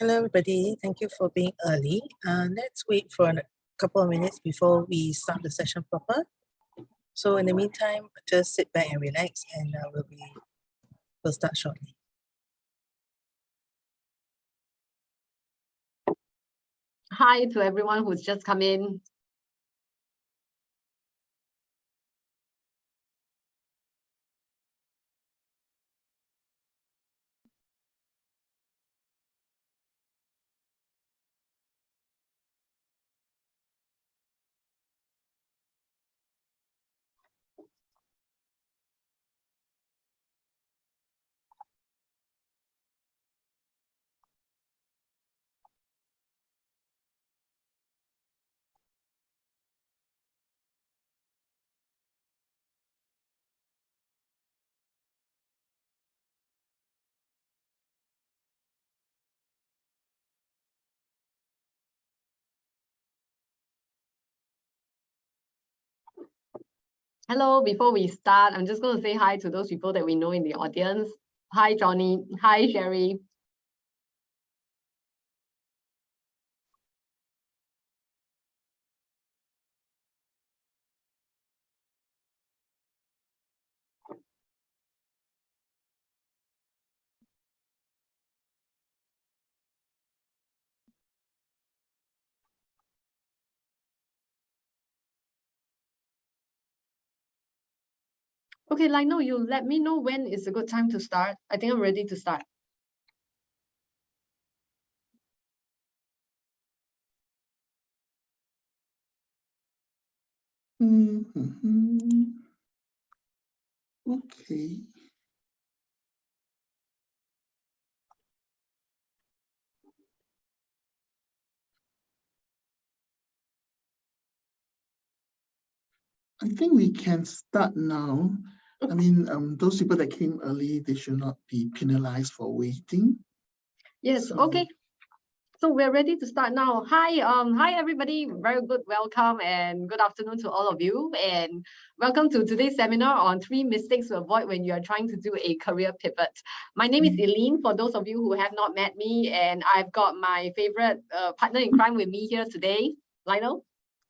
Hello, everybody. Thank you for being early. Let's wait for a couple of minutes before we start the session proper. So in the meantime, just sit back and relax, and we'll start shortly. Hi to everyone who's just come in. Hello, before we start, I'm just going to say hi to those people that we know in the audience. Hi, Johnny. Hi, Sherry. Okay, Lionel, you let me know when is a good time to start. I think I'm ready to start. Okay. I think we can start now. I mean, those people that came early, they should not be penalized for waiting. Yes, okay. So we're ready to start now. Hi everybody. Very good welcome and good afternoon to all of you. And welcome to today's seminar on 3 mistakes to avoid when you are trying to do a career pivot. My name is Eileen, for those of you who have not met me, and I've got my favorite partner in crime with me here today, Lionel.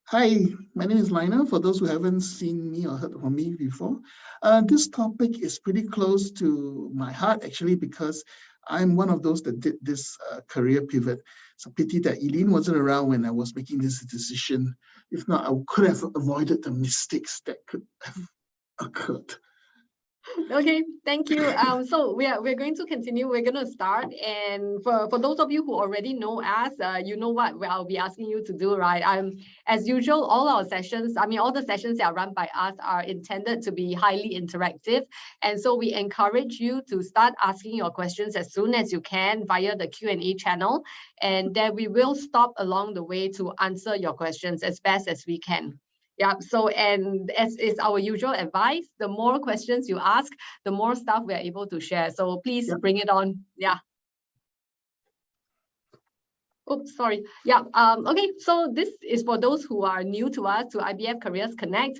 Hi, my name is Lionel. For those who haven't seen me or heard from me before, this topic is pretty close to my heart, actually, because I'm one of those that did this career pivot. It's a pity that Eileen wasn't around when I was making this decision. If not, I could have avoided the mistakes that could have occurred. Okay, thank you. So we're going to continue. We're going to start, and for those of you who already know us, you know what I'll be asking you to do, right? As usual, all our sessions, all the sessions that are run by us are intended to be highly interactive, and so we encourage you to start asking your questions as soon as you can via the Q&A channel, and then we will stop along the way to answer your questions as best as we can. Yeah, so, and as is our usual advice, the more questions you ask, the more stuff we're able to share. So please bring it on. Yeah. Oops, sorry. Yeah. Okay. So this is for those who are new to us, to IBF Careers Connect.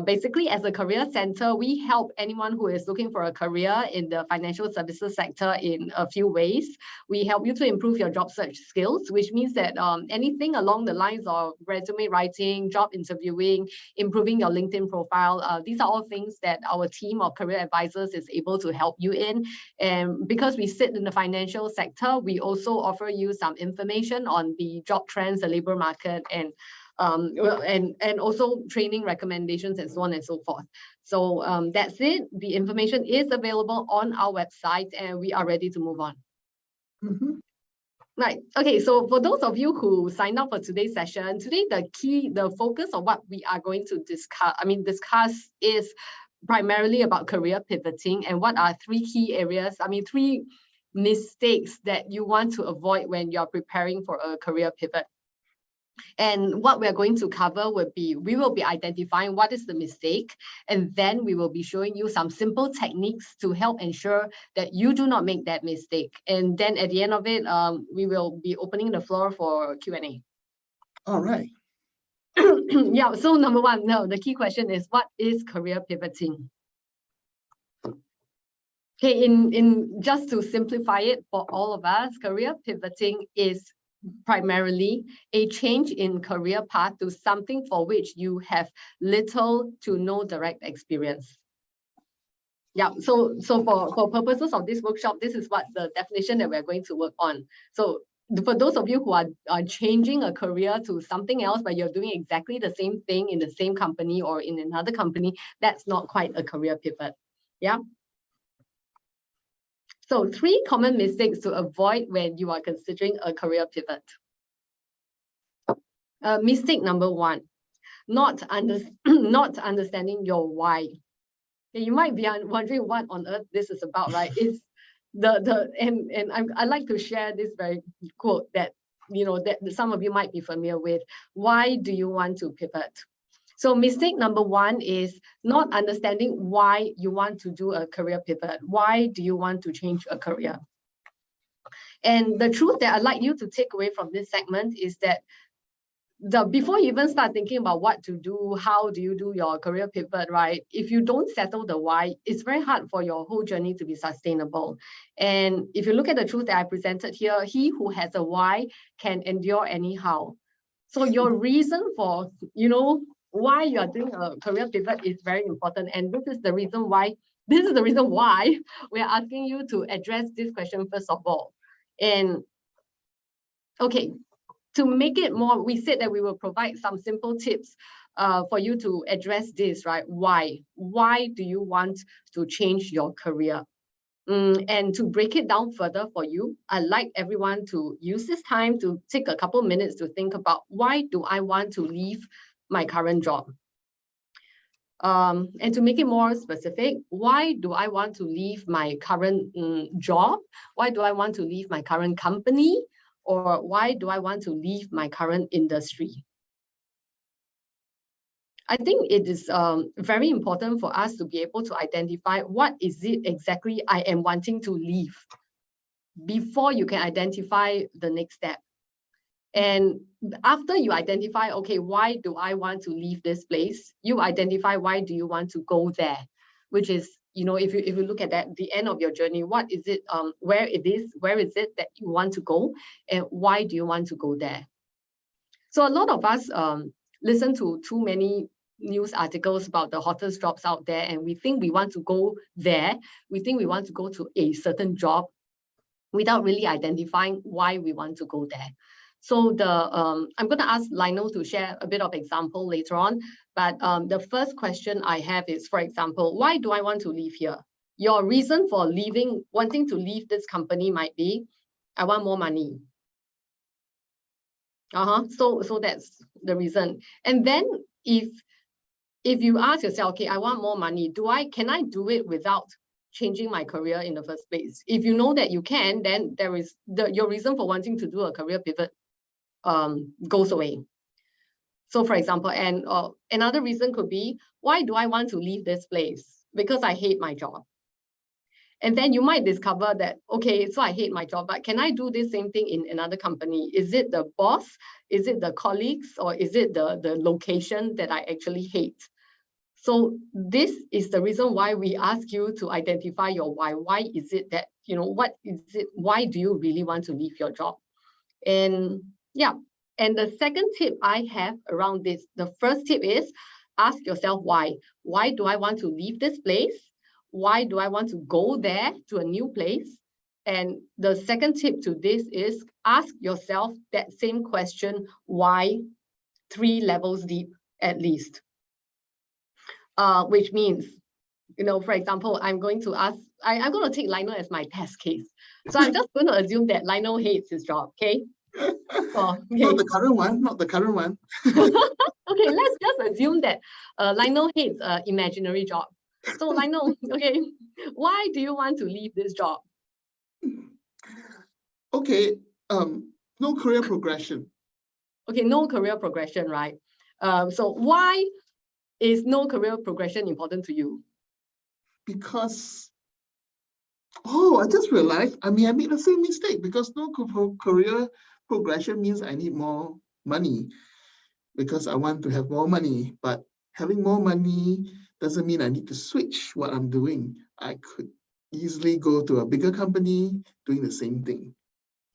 Basically, as a career center, we help anyone who is looking for a career in the financial services sector in a few ways. We help you to improve your job search skills, which means that anything along the lines of resume writing, job interviewing, improving your LinkedIn profile, these are all things that our team of career advisors is able to help you in. And because we sit in the financial sector, we also offer you some information on the job trends, the labor market, and also training recommendations and so on and so forth. So that's it. The information is available on our website, and we are ready to move on. Right. Okay. So for those of you who signed up for today's session, today the focus of what we are going to discuss is primarily about career pivoting and what are 3 key areas. 3 mistakes that you want to avoid when you're preparing for a career pivot. And what we're going to cover would be, we will be identifying what is the mistake, and then we will be showing you some simple techniques to help ensure that you do not make that mistake. And then at the end of it, we will be opening the floor for Q&A. All right. Yeah, so number 1, the key question is, what is career pivoting? Okay, in just to simplify it for all of us, career pivoting is primarily a change in career path to something for which you have little to no direct experience. Yeah, so for purposes of this workshop, this is what the definition that we're going to work on. So for those of you who are changing a career to something else, but you're doing exactly the same thing in the same company or in another company, that's not quite a career pivot. Yeah. So 3 common mistakes to avoid when you are considering a career pivot. Mistake number 1, not understanding your why. You might be wondering what on earth this is about, right? It's I like to share this very quote that that some of you might be familiar with. Why do you want to pivot? So mistake number 1 is not understanding why you want to do a career pivot. Why do you want to change a career? And the truth that I'd like you to take away from this segment is that before you even start thinking about what to do, how do you do your career pivot, right? If you don't settle the why, it's very hard for your whole journey to be sustainable. And if you look at the truth that I presented here, he who has a why can endure anyhow. So your reason for, why you are doing a career pivot is very important. And this is the reason why we're asking you to address this question first of all. And okay, to make it more, we said that we will provide some simple tips for you to address this, right? Why? Why do you want to change your career? And to break it down further for you, I'd like everyone to use this time to take a couple minutes to think about, why do I want to leave my current job? And to make it more specific, why do I want to leave my current job? Why do I want to leave my current company? Or why do I want to leave my current industry? I think it is very important for us to be able to identify what is it exactly I am wanting to leave before you can identify the next step. And after you identify, okay, why do I want to leave this place? You identify why do you want to go there, which is, if you look at that, the end of your journey, what is it, where is it that you want to go, and why do you want to go there? So a lot of us listen to too many news articles about the hottest jobs out there, and we think we want to go there. We think we want to go to a certain job without really identifying why we want to go there. So I'm going to ask Lionel to share a bit of example later on. But the first question I have is, for example, why do I want to leave here? Your reason for wanting to leave this company might be, I want more money. So that's the reason. And then if you ask yourself, okay, I want more money, can I do it without changing my career in the first place? If you know that you can, then there is your reason for wanting to do a career pivot goes away. So for example, and another reason could be, why do I want to leave this place? Because I hate my job. And then you might discover that, okay, so I hate my job, but can I do this same thing in another company? Is it the boss? Is it the colleagues? Or is it the location that I actually hate? So this is the reason why we ask you to identify your why. Why is it that, what is it? Why do you really want to leave your job? And yeah, and the second tip I have around this, the first tip is ask yourself why. Why do I want to leave this place? Why do I want to go there to a new place? And the second tip to this is ask yourself that same question, why, 3 levels deep at least. Which means, for example, I'm going to take Lionel as my test case. So I'm just going to assume that Lionel hates his job, okay? Okay. Not the current one. Okay, let's just assume that Lionel hates an imaginary job. So Lionel, okay, why do you want to leave this job? Okay, no career progression. Okay, no career progression, right? So why is no career progression important to you? Because, I just realized, I made the same mistake, because no career progression means I need more money, because I want to have more money. But having more money doesn't mean I need to switch what I'm doing. I could, easily go to a bigger company doing the same thing.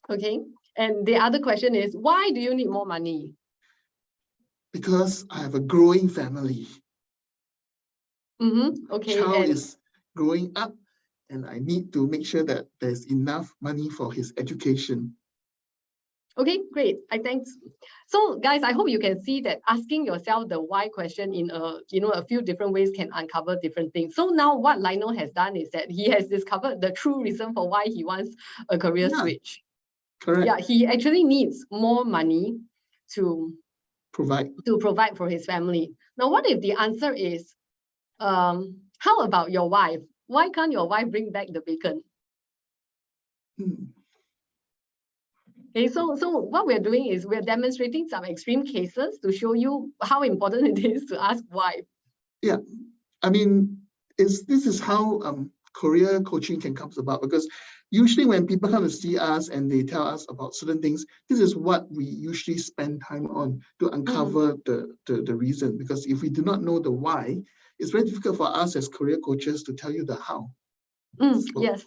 Okay. And the other question is, why do you need more money? Because I have a growing family. Okay. Child And is growing up, and I need to make sure that there's enough money for his education. okay, great. Thanks. So guys, I hope you can see that asking yourself the why question in a few different ways can uncover different things. So now what Lionel has done is that he has discovered the true reason for why he wants a career switch. Correct. Yeah, he actually needs more money to Provide. for his family. Now, what if the answer is, how about your wife? Why can't your wife bring back the bacon? Okay, so what we're doing is we're demonstrating some extreme cases to show you how important it is to ask why. Yeah, I mean, this is how career coaching can come about, because usually when people come to see us and they tell us about certain things, this is what we usually spend time on to uncover the reason. Because if we do not know the why, it's very difficult for us as career coaches to tell you the how. Yes.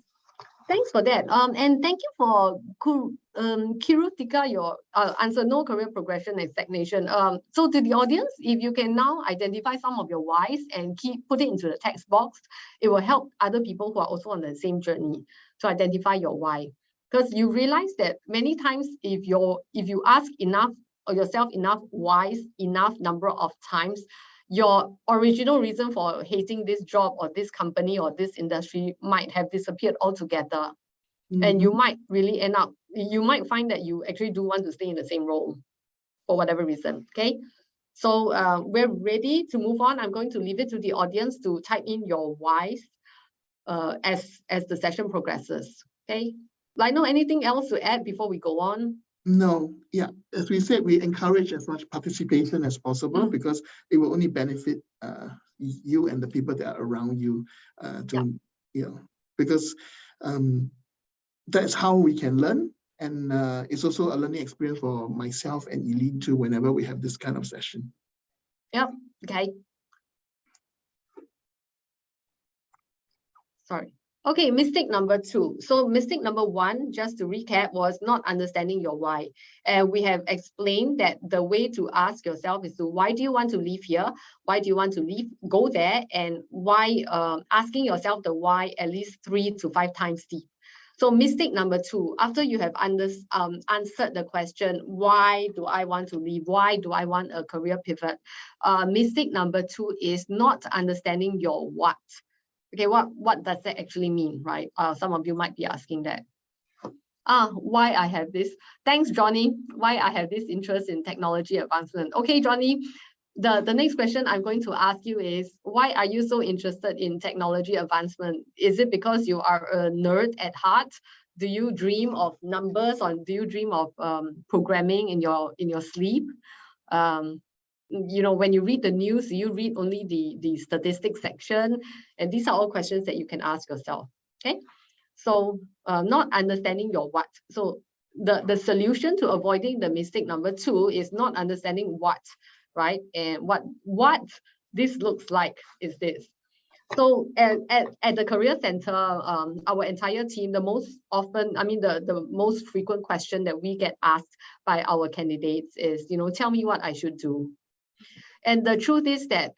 Thanks for that. And thank you for Kirutika, your answer, no career progression and stagnation. So to the audience, if you can now identify some of your whys and put it into the text box, it will help other people who are also on the same journey to identify your why. Because you realize that many times if you ask enough or yourself enough whys, enough number of times, your original reason for hating this job or this company or this industry might have disappeared altogether. And you might really you might find that you actually do want to stay in the same role for whatever reason, okay? So we're ready to move on. I'm going to leave it to the audience to type in your whys as the session progresses, okay? Lionel, anything else to add before we go on? No, yeah. As we said, we encourage as much participation as possible because it will only benefit you and the people that are around you because that's how we can learn. And it's also a learning experience for myself and Eileen too, whenever we have this kind of session. Yep, okay. Sorry. Okay, mistake number 2. So mistake number 1, just to recap, was not understanding your why. And we have explained that the way to ask yourself is to, why do you want to live here? Why do you want to go there? And why, asking yourself the why at least 3 to 5 times deep. So mistake number 2, after you have answered the question, why do I want to leave? Why do I want a career pivot? Mistake number 2 is not understanding your what. Okay, what does that actually mean, right? Some of you might be asking that. Why I have this? Thanks, Johnny. Why I have this interest in technology advancement? Okay, Johnny, the next question I'm going to ask you is, why are you so interested in technology advancement? Is it because you are a nerd at heart? Do you dream of numbers, or do you dream of programming in your sleep? When you read the news, you read only the statistics section, and these are all questions that you can ask yourself. Okay, so not understanding your what. So the solution to avoiding the mistake number 2 is not understanding what, right? And what this looks like is this. So at the Career Center, our entire team, the most frequent question that we get asked by our candidates is, tell me what I should do. And the truth is that,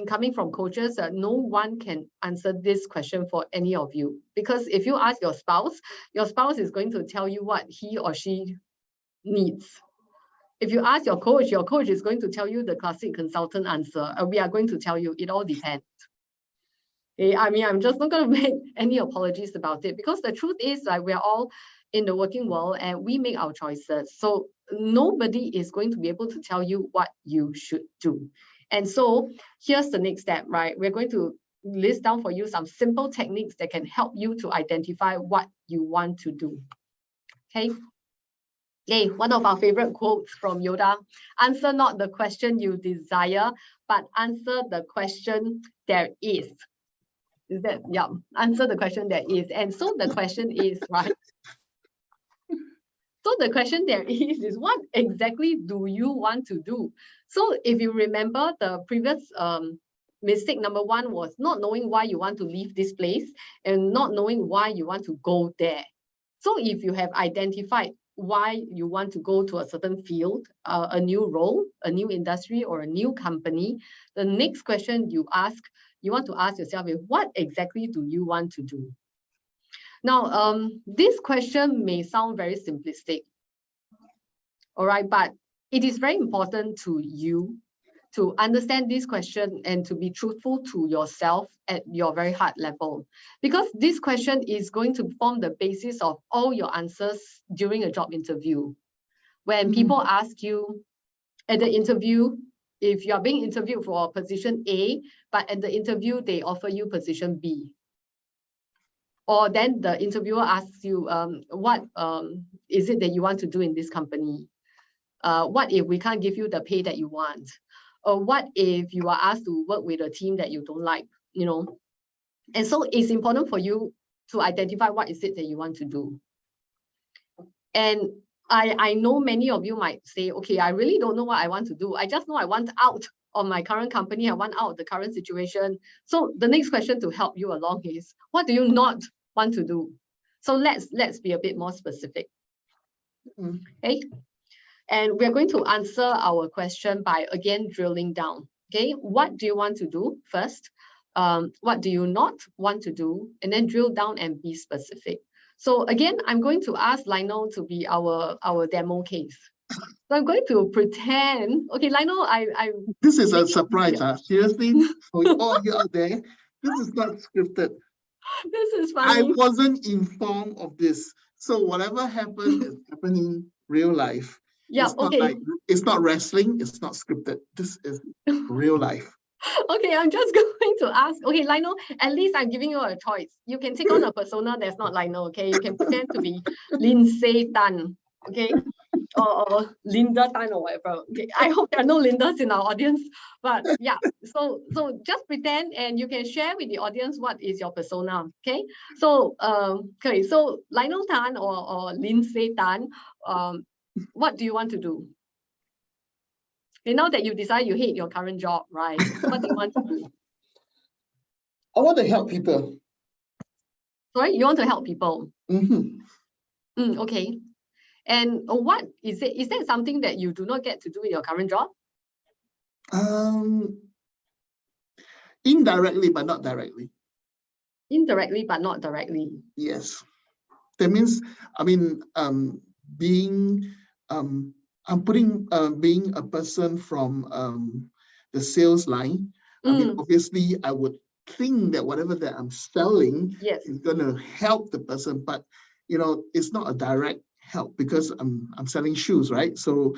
coming from coaches, no one can answer this question for any of you. Because if you ask your spouse is going to tell you what he or she needs. If you ask your coach is going to tell you the classic consultant answer. We are going to tell you it all depends. Okay? I'm just not going to make any apologies about it, because the truth is that we're all in the working world and we make our choices. So nobody is going to be able to tell you what you should do. And so here's the next step, right? We're going to list down for you some simple techniques that can help you to identify what you want to do. Okay. Hey, one of our favorite quotes from Yoda: answer not the question you desire, but answer the question there is. Is that, yeah, answer the question there is. And so the question is, right? So the question there is what exactly do you want to do? So if you remember the previous mistake number one was not knowing why you want to leave this place and not knowing why you want to go there. So if you have identified why you want to go to a certain field, a new role, a new industry, or a new company, the next question you want to ask yourself is, what exactly do you want to do? Now, this question may sound very simplistic, all right, but it is very important to you to understand this question and to be truthful to yourself at your very heart level. Because this question is going to form the basis of all your answers during a job interview. When people ask you at the interview, if you are being interviewed for position A, but at the interview, they offer you position B. Or then the interviewer asks you, what is it that you want to do in this company? What if we can't give you the pay that you want? Or what if you are asked to work with a team that you don't like, you know? And so it's important for you to identify what is it that you want to do. And I know many of you might say, okay, I really don't know what I want to do. I just know I want out of my current company. I want out of the current situation. So the next question to help you along is, what do you not want to do? So let's be a bit more specific. Okay. And we're going to answer our question by, again, drilling down. Okay, what do you want to do first? What do you not want to do? And then drill down and be specific. So again, I'm going to ask Lionel to be our demo case. So I'm going to pretend, okay, Lionel, This is a surprise, seriously, for all you out there, this is not scripted. This is funny. I wasn't informed of this. So whatever happened is happening real life. Yeah, it's not like, it's not wrestling, it's not scripted. This is real life. Okay, I'm just going to ask. Okay, Lionel, at least I'm giving you a choice. You can take on a persona that's not Lionel, okay? You can pretend to be Lindsay Tan, okay? Or Linda Tan or whatever. Okay, I hope there are no Lindas in our audience. But yeah, so just pretend and you can share with the audience what is your persona, okay? So, okay, so Lionel Tan or Lindsay Tan, what do you want to do? Okay, now that you decide you hate your current job, right? What do you want to do? I want to help people. Sorry, you want to help people? Okay. And what is it? Is that something that you do not get to do in your current job? Indirectly, but not directly. Indirectly, but not directly. Yes. That means, I mean, being a person from the sales line. I mean, obviously, I would think that whatever that I'm selling is going to help the person, but you know, it's not a direct help because I'm selling shoes, right? So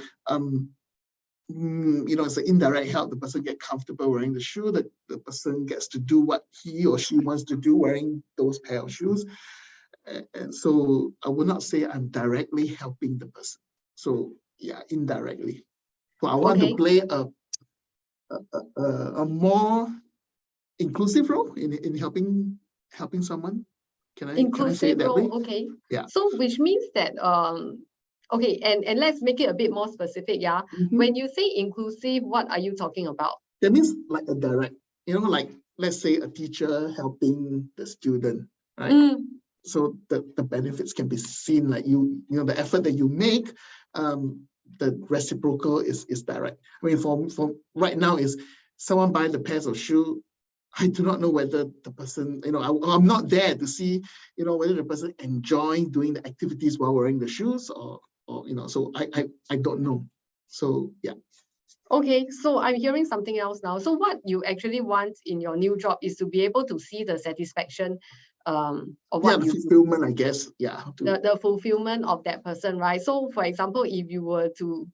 you know, it's an indirect help. The person get comfortable wearing the shoe, that the person gets to do what he or she wants to do wearing those pair of shoes. And so I would not say I'm directly helping the person. So yeah, indirectly. So I want to play a more inclusive role in helping someone. Can I say it that way? Okay. Yeah. So which means that okay, and let's make it a bit more specific. Yeah. When you say inclusive, what are you talking about? That means like a direct, you know, like let's say a teacher helping the student, right? So the benefits can be seen, like you know, the effort that you make, the reciprocal is direct. I mean, for right now is someone buying the pairs of shoe. I do not know whether the person, you know, I'm not there to see, you know, whether the person enjoying doing the activities while wearing the shoes or you know, so I don't know. So yeah. Okay, so I'm hearing something else now. So what you actually want in your new job is to be able to see the satisfaction of what the you fulfillment, I guess. Yeah. The fulfillment of that person, right? So for example, if you were to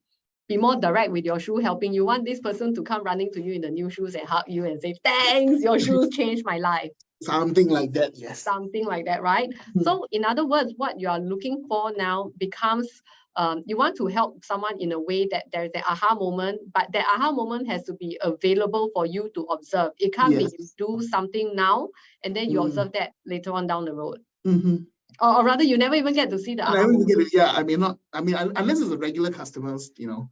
be more direct with your shoe helping, you want this person to come running to you in the new shoes and hug you and say, thanks, your shoes changed my life. Something like that, yes. Something like that, right? So in other words, what you are looking for now becomes, you want to help someone in a way that there's an aha moment, but that aha moment has to be available for you to observe. It can't be you do something now and then you observe that later on down the road. Or rather, you never even get to see the aha moment. Yeah, I mean, unless it's a regular customers, you know.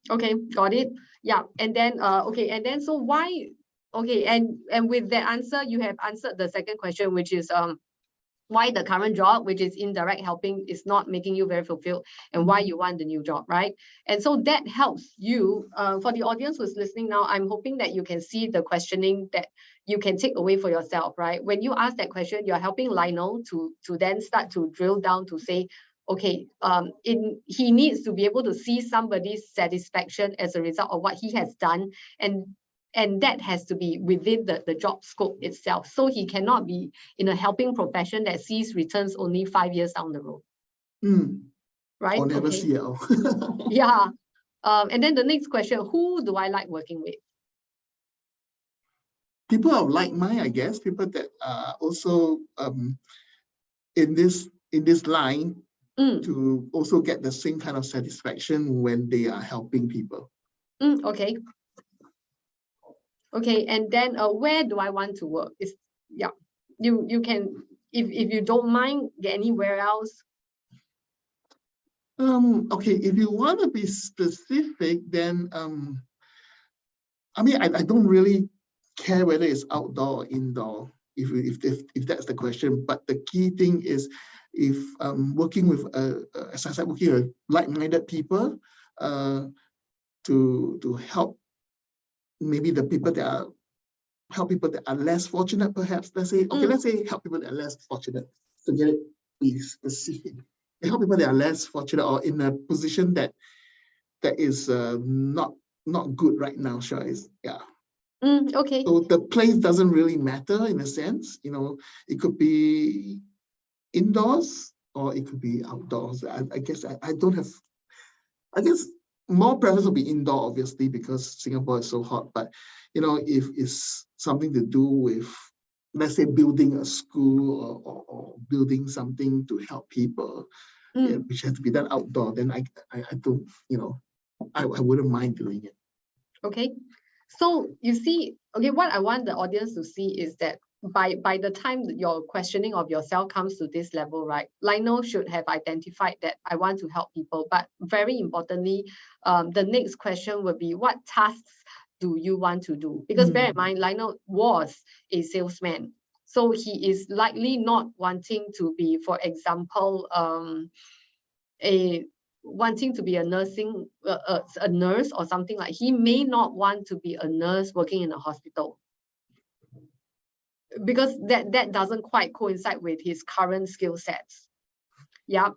Okay, got it. Yeah, and then okay, and then so why Okay, and with that answer, you have answered the second question, which is why the current job, which is indirect helping, is not making you very fulfilled, and why you want the new job, right? And so that helps you. For the audience who's listening now, I'm hoping that you can see the questioning that you can take away for yourself, right? When you ask that question, you're helping Lionel to then start to drill down to say, okay, he needs to be able to see somebody's satisfaction as a result of what he has done, and that has to be within the job scope itself. So he cannot be in a helping profession that sees returns only 5 years down the road. Right? Or never Okay. see it all. Yeah. And then the next question, who do I like working with? People of like mind, I guess, people that are also in this line to also get the same kind of satisfaction when they are helping people. Okay. Okay, and then where do I want to work? You can, if you don't mind, get anywhere else. Okay, if you want to be specific, then I mean, I don't really care whether it's outdoor or indoor, if that's the question. But the key thing is, if working with as I said, working with like-minded people, to help maybe the people that are people that are less fortunate, perhaps. Let's say help people that are less fortunate. To get it be specific, help people that are less fortunate or in a position that is not good right now. Okay. So the place doesn't really matter in a sense. It could be indoors or it could be outdoors. I guess I don't have. I guess more preference will be indoor, obviously, because Singapore is so hot. But if it's something to do with, let's say, building a school or building something to help people, which has to be done outdoor, then I don't, I wouldn't mind doing it. Okay. So you see, okay, what I want the audience to see is that by the time your questioning of yourself comes to this level, right, Lionel should have identified that I want to help people. But very importantly, the next question would be, what tasks do you want to do? Because bear in mind, Lionel was a salesman. So he is likely not wanting to be, for example, wanting to be a nurse or something like. He may not want to be a nurse working in a hospital, because that doesn't quite coincide with his current skill sets. Yeah.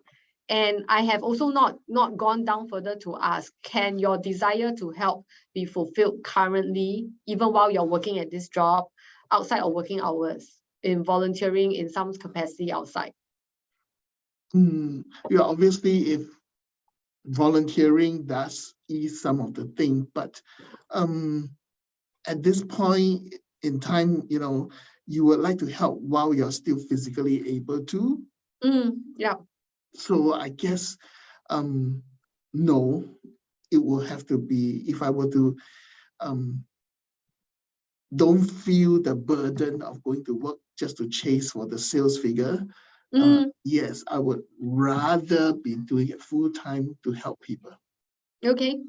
And I have also not gone down further to ask, can your desire to help be fulfilled currently, even while you're working at this job, outside of working hours, in volunteering in some capacity outside? Yeah, obviously, if volunteering does ease some of the thing, but at this point in time, you would like to help while you're still physically able to. Yeah. So I guess, no, it will have to be, if I were to don't feel the burden of going to work just to chase for the sales figure. Yes, I would rather be doing it full time to help people. Okay.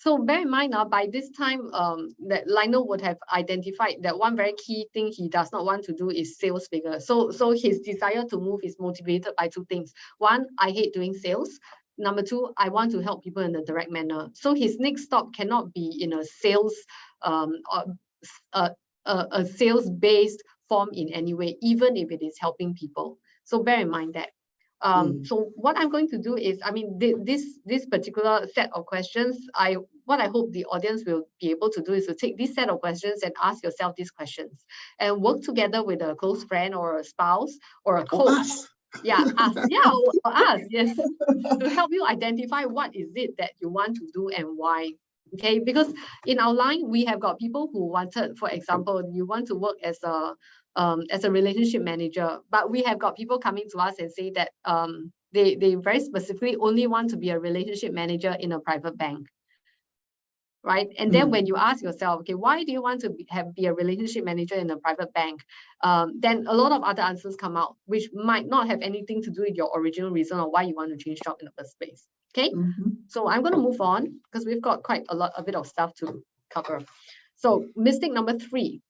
So bear in mind now, by this time, that Lionel would have identified that one very key thing he does not want to do is sales figure. So his desire to move is motivated by two things. One, I hate doing sales. Number two, I want to help people in a direct manner. So his next stop cannot be in a sales, a sales-based form in any way, even if it is helping people. So bear in mind that. So what I'm going to do is, I mean, this particular set of questions, what I hope the audience will be able to do is to take this set of questions and ask yourself these questions and work together with a close friend or a spouse or a coach. Yeah, us. Yeah, or us, yes, to help you identify what is it that you want to do and why. Okay, because in our line, we have got people who wanted, for example, you want to work as a relationship manager, but we have got people coming to us and say that they very specifically only want to be a relationship manager in a private bank. Right. And then when you ask yourself, okay, why do you want to be a relationship manager in a private bank? Then a lot of other answers come out, which might not have anything to do with your original reason or why you want to change job in the first place. Okay. So I'm going to move on because we've got quite a bit of stuff to cover. So mistake number 3,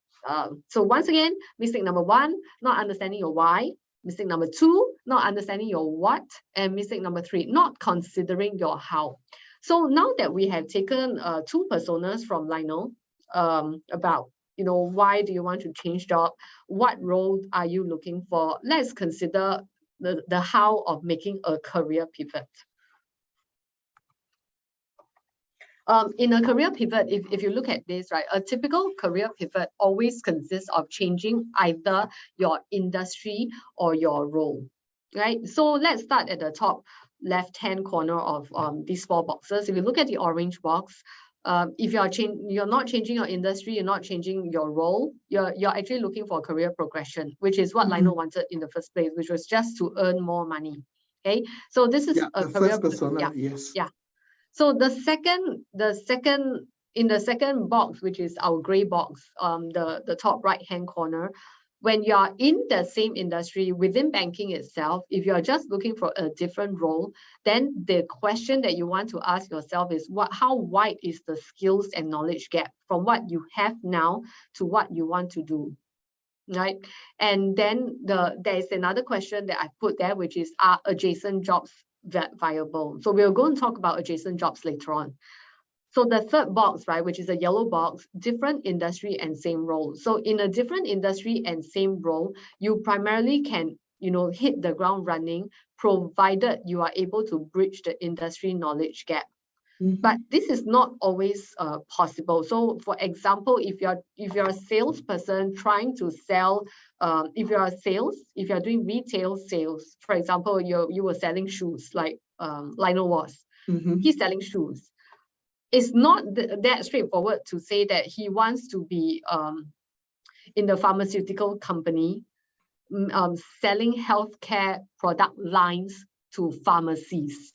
So once again, mistake number 1, not understanding your why. Mistake number 2, not understanding your what. And mistake number 3, not considering your how. So now that we have taken 2 personas from Lionel about, why do you want to change job? What role are you looking for? Let's consider the how of making a career pivot. In a career pivot, if you look at this, right, a typical career pivot always consists of changing either your industry or your role, right? So let's start at the top left-hand corner of these 4 boxes. If you look at the orange box, if you're not changing your industry, you're not changing your role, you're actually looking for career progression, which is what Lionel wanted in the first place, which was just to earn more money. Okay, so this is a the career first persona, yes. Yeah. So in the second box, which is our gray box, the top right-hand corner, when you are in the same industry within banking itself, if you are just looking for a different role, then the question that you want to ask yourself is how wide is the skills and knowledge gap from what you have now to what you want to do, right? And then there is another question that I put there, which is, are adjacent jobs viable? So we'll go and talk about adjacent jobs later on. So the third box, right, which is a yellow box, different industry and same role. So in a different industry and same role, you primarily can, hit the ground running, provided you are able to bridge the industry knowledge gap. But this is not always possible. So for example, if you're a salesperson trying to sell, if you're doing retail sales, for example, you were selling shoes like Lionel was, he's selling shoes. It's not that straightforward to say that he wants to be in the pharmaceutical company selling healthcare product lines to pharmacies.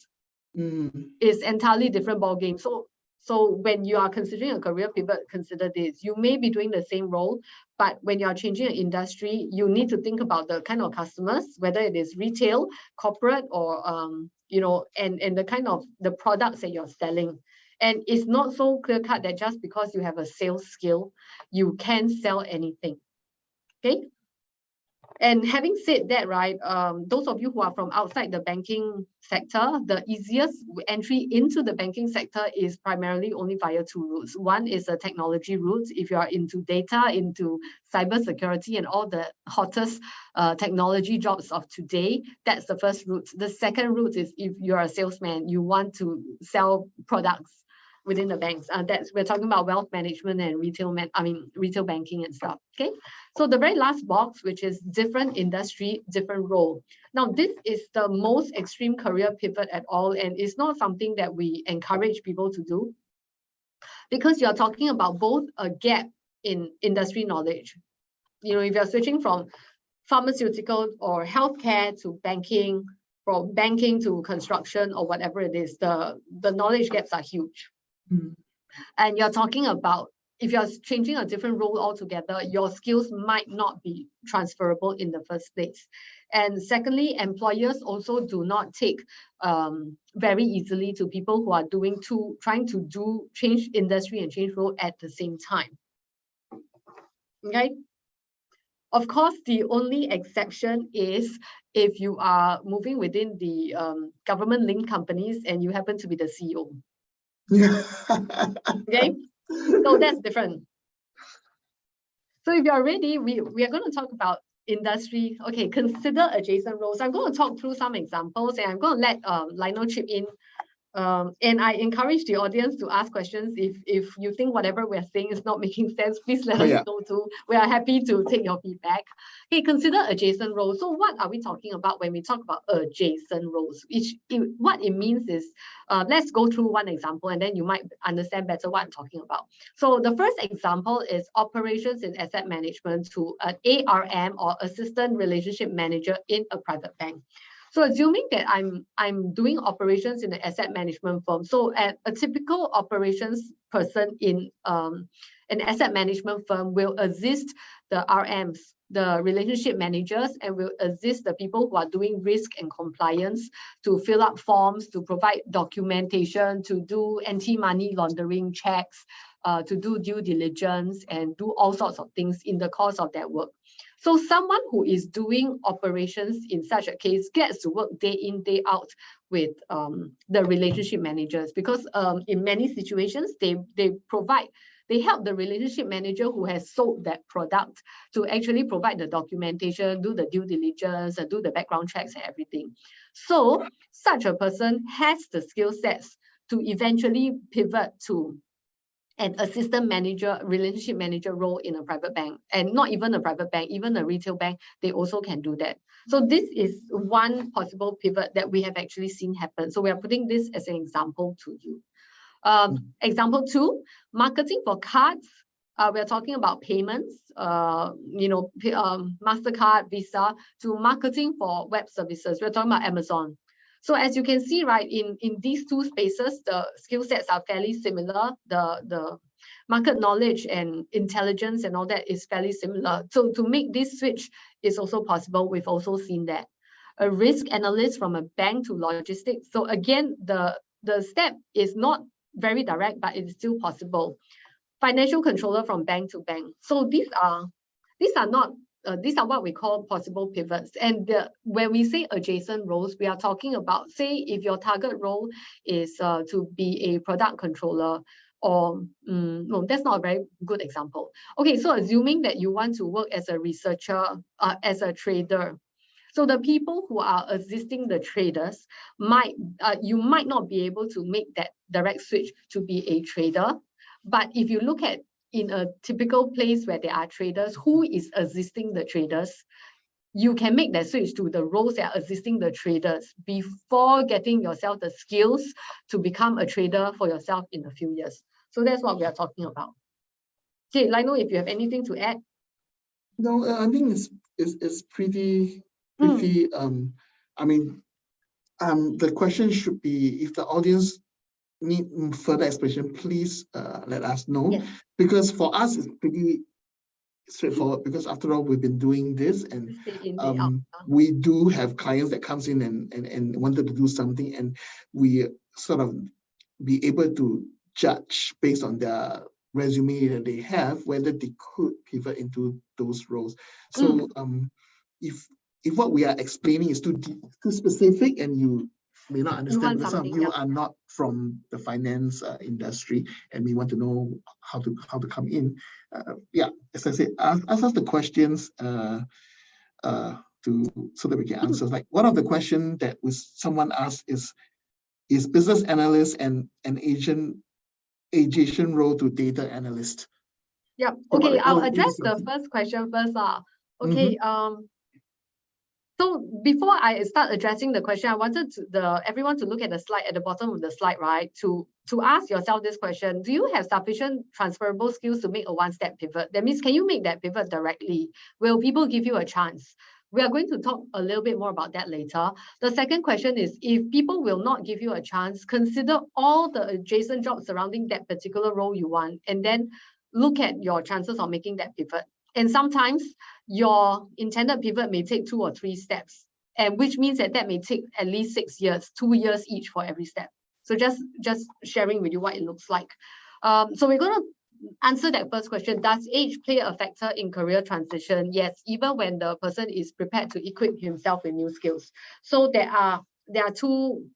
It's entirely different ballgame. So when you are considering a career pivot, consider this. You may be doing the same role, but when you are changing an industry, you need to think about the kind of customers, whether it is retail, corporate, or and the kind of the products that you're selling. And it's not so clear-cut that just because you have a sales skill, you can sell anything. Okay. And having said that, right, those of you who are from outside the banking sector, the easiest entry into the banking sector is primarily only via 2 routes. One is a technology route. If you are into data, into cybersecurity and all the hottest technology jobs of today, that's the first route. The second route is if you're a salesman, you want to sell products within the banks. We're talking about wealth management and retail banking and stuff. Okay, so the very last box, which is different industry, different role. Now, this is the most extreme career pivot at all, and it's not something that we encourage people to do, because you're talking about both a gap in industry knowledge. If you're switching from pharmaceutical or healthcare to banking, from banking to construction or whatever it is, the knowledge gaps are huge. And you're talking about, if you're changing a different role altogether, your skills might not be transferable in the first place. And secondly, employers also do not take very easily to people who are trying to change industry and change role at the same time. Okay. Of course, the only exception is if you are moving within the government-linked companies and you happen to be the CEO. Okay, so that's different. So if you're ready, we are going to talk about industry. Okay, consider adjacent roles. I'm going to talk through some examples, and I'm going to let Lionel chip in. And I encourage the audience to ask questions. If you think whatever we're saying is not making sense, please let us know too. We are happy to take your feedback. Okay, consider adjacent roles. So what are we talking about when we talk about adjacent roles? What it means is, let's go through one example and then you might understand better what I'm talking about. So the first example is operations in asset management to an ARM or assistant relationship manager in a private bank. So assuming that I'm doing operations in an asset management firm, so a typical operations person in an asset management firm will assist the RMs, the relationship managers and will assist the people who are doing risk and compliance to fill up forms, to provide documentation, to do anti-money laundering checks, to do due diligence and do all sorts of things in the course of that work. So someone who is doing operations in such a case gets to work day in, day out with the relationship managers, because in many situations, they help the relationship manager who has sold that product to actually provide the documentation, do the due diligence, and do the background checks and everything. So such a person has the skill sets to eventually pivot to an assistant manager, relationship manager role in a private bank, and not even a private bank, even a retail bank, they also can do that. So this is one possible pivot that we have actually seen happen. So we are putting this as an example to you. Example 2, marketing for cards. We're talking about payments, MasterCard, Visa, to marketing for web services. We're talking about Amazon. So as you can see, right, in these two spaces, the skill sets are fairly similar. The market knowledge and intelligence and all that is fairly similar. So to make this switch is also possible. We've also seen that. A risk analyst from a bank to logistics. So again, the step is not very direct, but it's still possible. Financial controller from bank to bank. So these are what we call possible pivots. And when we say adjacent roles, we are talking about, say, if your target role is to be a product controller, or no, that's not a very good example. Okay, so assuming that you want to work as a researcher, as a trader. So the people who are assisting the traders you might not be able to make that direct switch to be a trader. But if you look at in a typical place where there are traders, who is assisting the traders, you can make that switch to the roles that are assisting the traders before getting yourself the skills to become a trader for yourself in a few years. So that's what we are talking about. Okay, Lionel, if you have anything to add. No, I think it's pretty. I mean, the question should be, if the audience need further explanation, please let us know. Yes. Because for us, it's pretty straightforward, because after all, we've been doing this, and we do have clients that comes in and wanted to do something, and we sort of be able to judge based on their resume that they have whether they could pivot into those roles. So if what we are explaining is too specific and you may not understand, because some of you are not from the finance industry and may want to know how to come in, as I said, ask us the questions so that we can answer. Like, one of the questions that someone asked is business analyst and an adjacent role to data analyst? Yeah. Okay, I'll address the first question first. Okay. So before I start addressing the question, I wanted everyone to look at the slide at the bottom of the slide, right? To ask yourself this question: do you have sufficient transferable skills to make a one-step pivot? That means, can you make that pivot directly? Will people give you a chance? We are going to talk a little bit more about that later. The second question is, if people will not give you a chance, consider all the adjacent jobs surrounding that particular role you want, and then look at your chances of making that pivot. And sometimes your intended pivot may take 2 or 3 steps, and which means that may take at least 6 years, 2 years each for every step. So just sharing with you what it looks like. So we're going to answer that first question. Does age play a factor in career transition? Yes, even when the person is prepared to equip himself with new skills. So there are two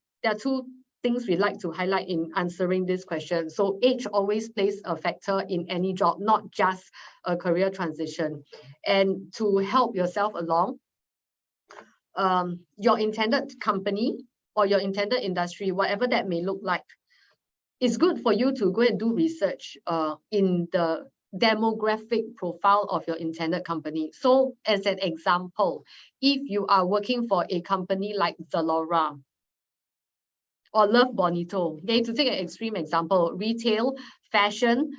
things we like to highlight in answering this question. So age always plays a factor in any job, not just a career transition. And to help yourself along, your intended company or your intended industry, whatever that may look like, it's good for you to go and do research in the demographic profile of your intended company. So as an example, if you are working for a company like Zalora or Love Bonito, okay, to take an extreme example, retail, fashion,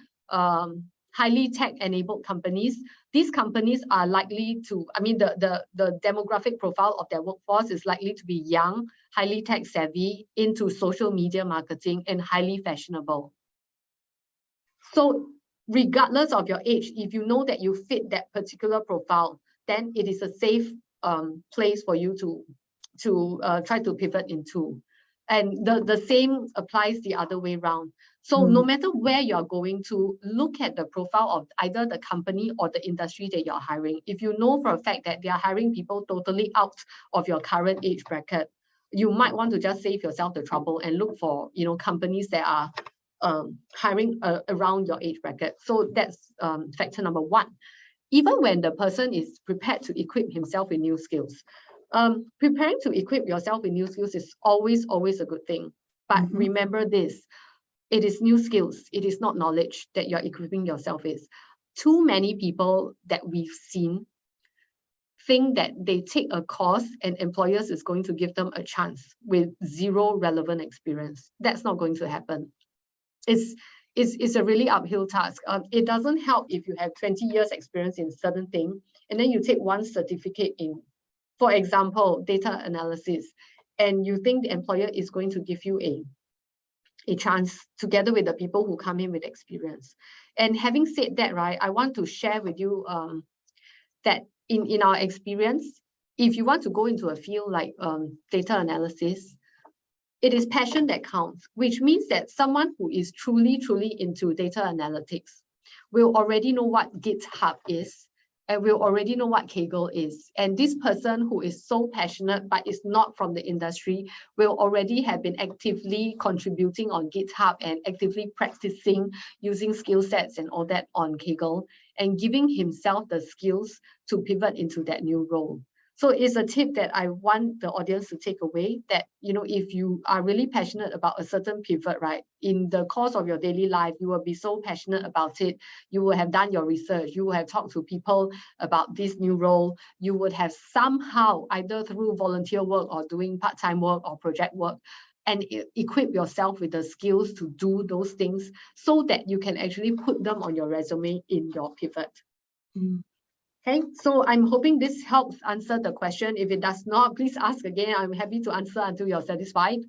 highly tech-enabled companies, these companies are likely to, the demographic profile of their workforce is likely to be young, highly tech-savvy, into social media marketing, and highly fashionable. So regardless of your age, if you know that you fit that particular profile, then it is a safe place for you to try to pivot into. And the same applies the other way around. So no matter where you're going to, look at the profile of either the company or the industry that you're hiring. If you know for a fact that they are hiring people totally out of your current age bracket, you might want to just save yourself the trouble and look for, companies that are hiring around your age bracket. So that's factor number one. Even when the person is prepared to equip himself with new skills, preparing to equip yourself with new skills is always a good thing. But remember this, it is new skills, it is not knowledge that you're equipping yourself with. Too many people that we've seen think that they take a course and employers is going to give them a chance with zero relevant experience. That's not going to happen. It's a really uphill task. It doesn't help if you have 20 years experience in certain thing, and then you take one certificate in, for example, data analysis, and you think the employer is going to give you a chance together with the people who come in with experience. And having said that, right, I want to share with you that in our experience, if you want to go into a field like data analysis, it is passion that counts, which means that someone who is truly into data analytics will already know what GitHub is, and will already know what Kaggle is. And this person who is so passionate but is not from the industry will already have been actively contributing on GitHub and actively practicing using skill sets and all that on Kaggle, and giving himself the skills to pivot into that new role. So it's a tip that I want the audience to take away, that, if you are really passionate about a certain pivot, right, in the course of your daily life, you will be so passionate about it. You will have done your research. You will have talked to people about this new role. You would have somehow, either through volunteer work or doing part-time work or project work, and equip yourself with the skills to do those things so that you can actually put them on your resume in your pivot. Okay, so I'm hoping this helps answer the question. If it does not, please ask again. I'm happy to answer until you're satisfied.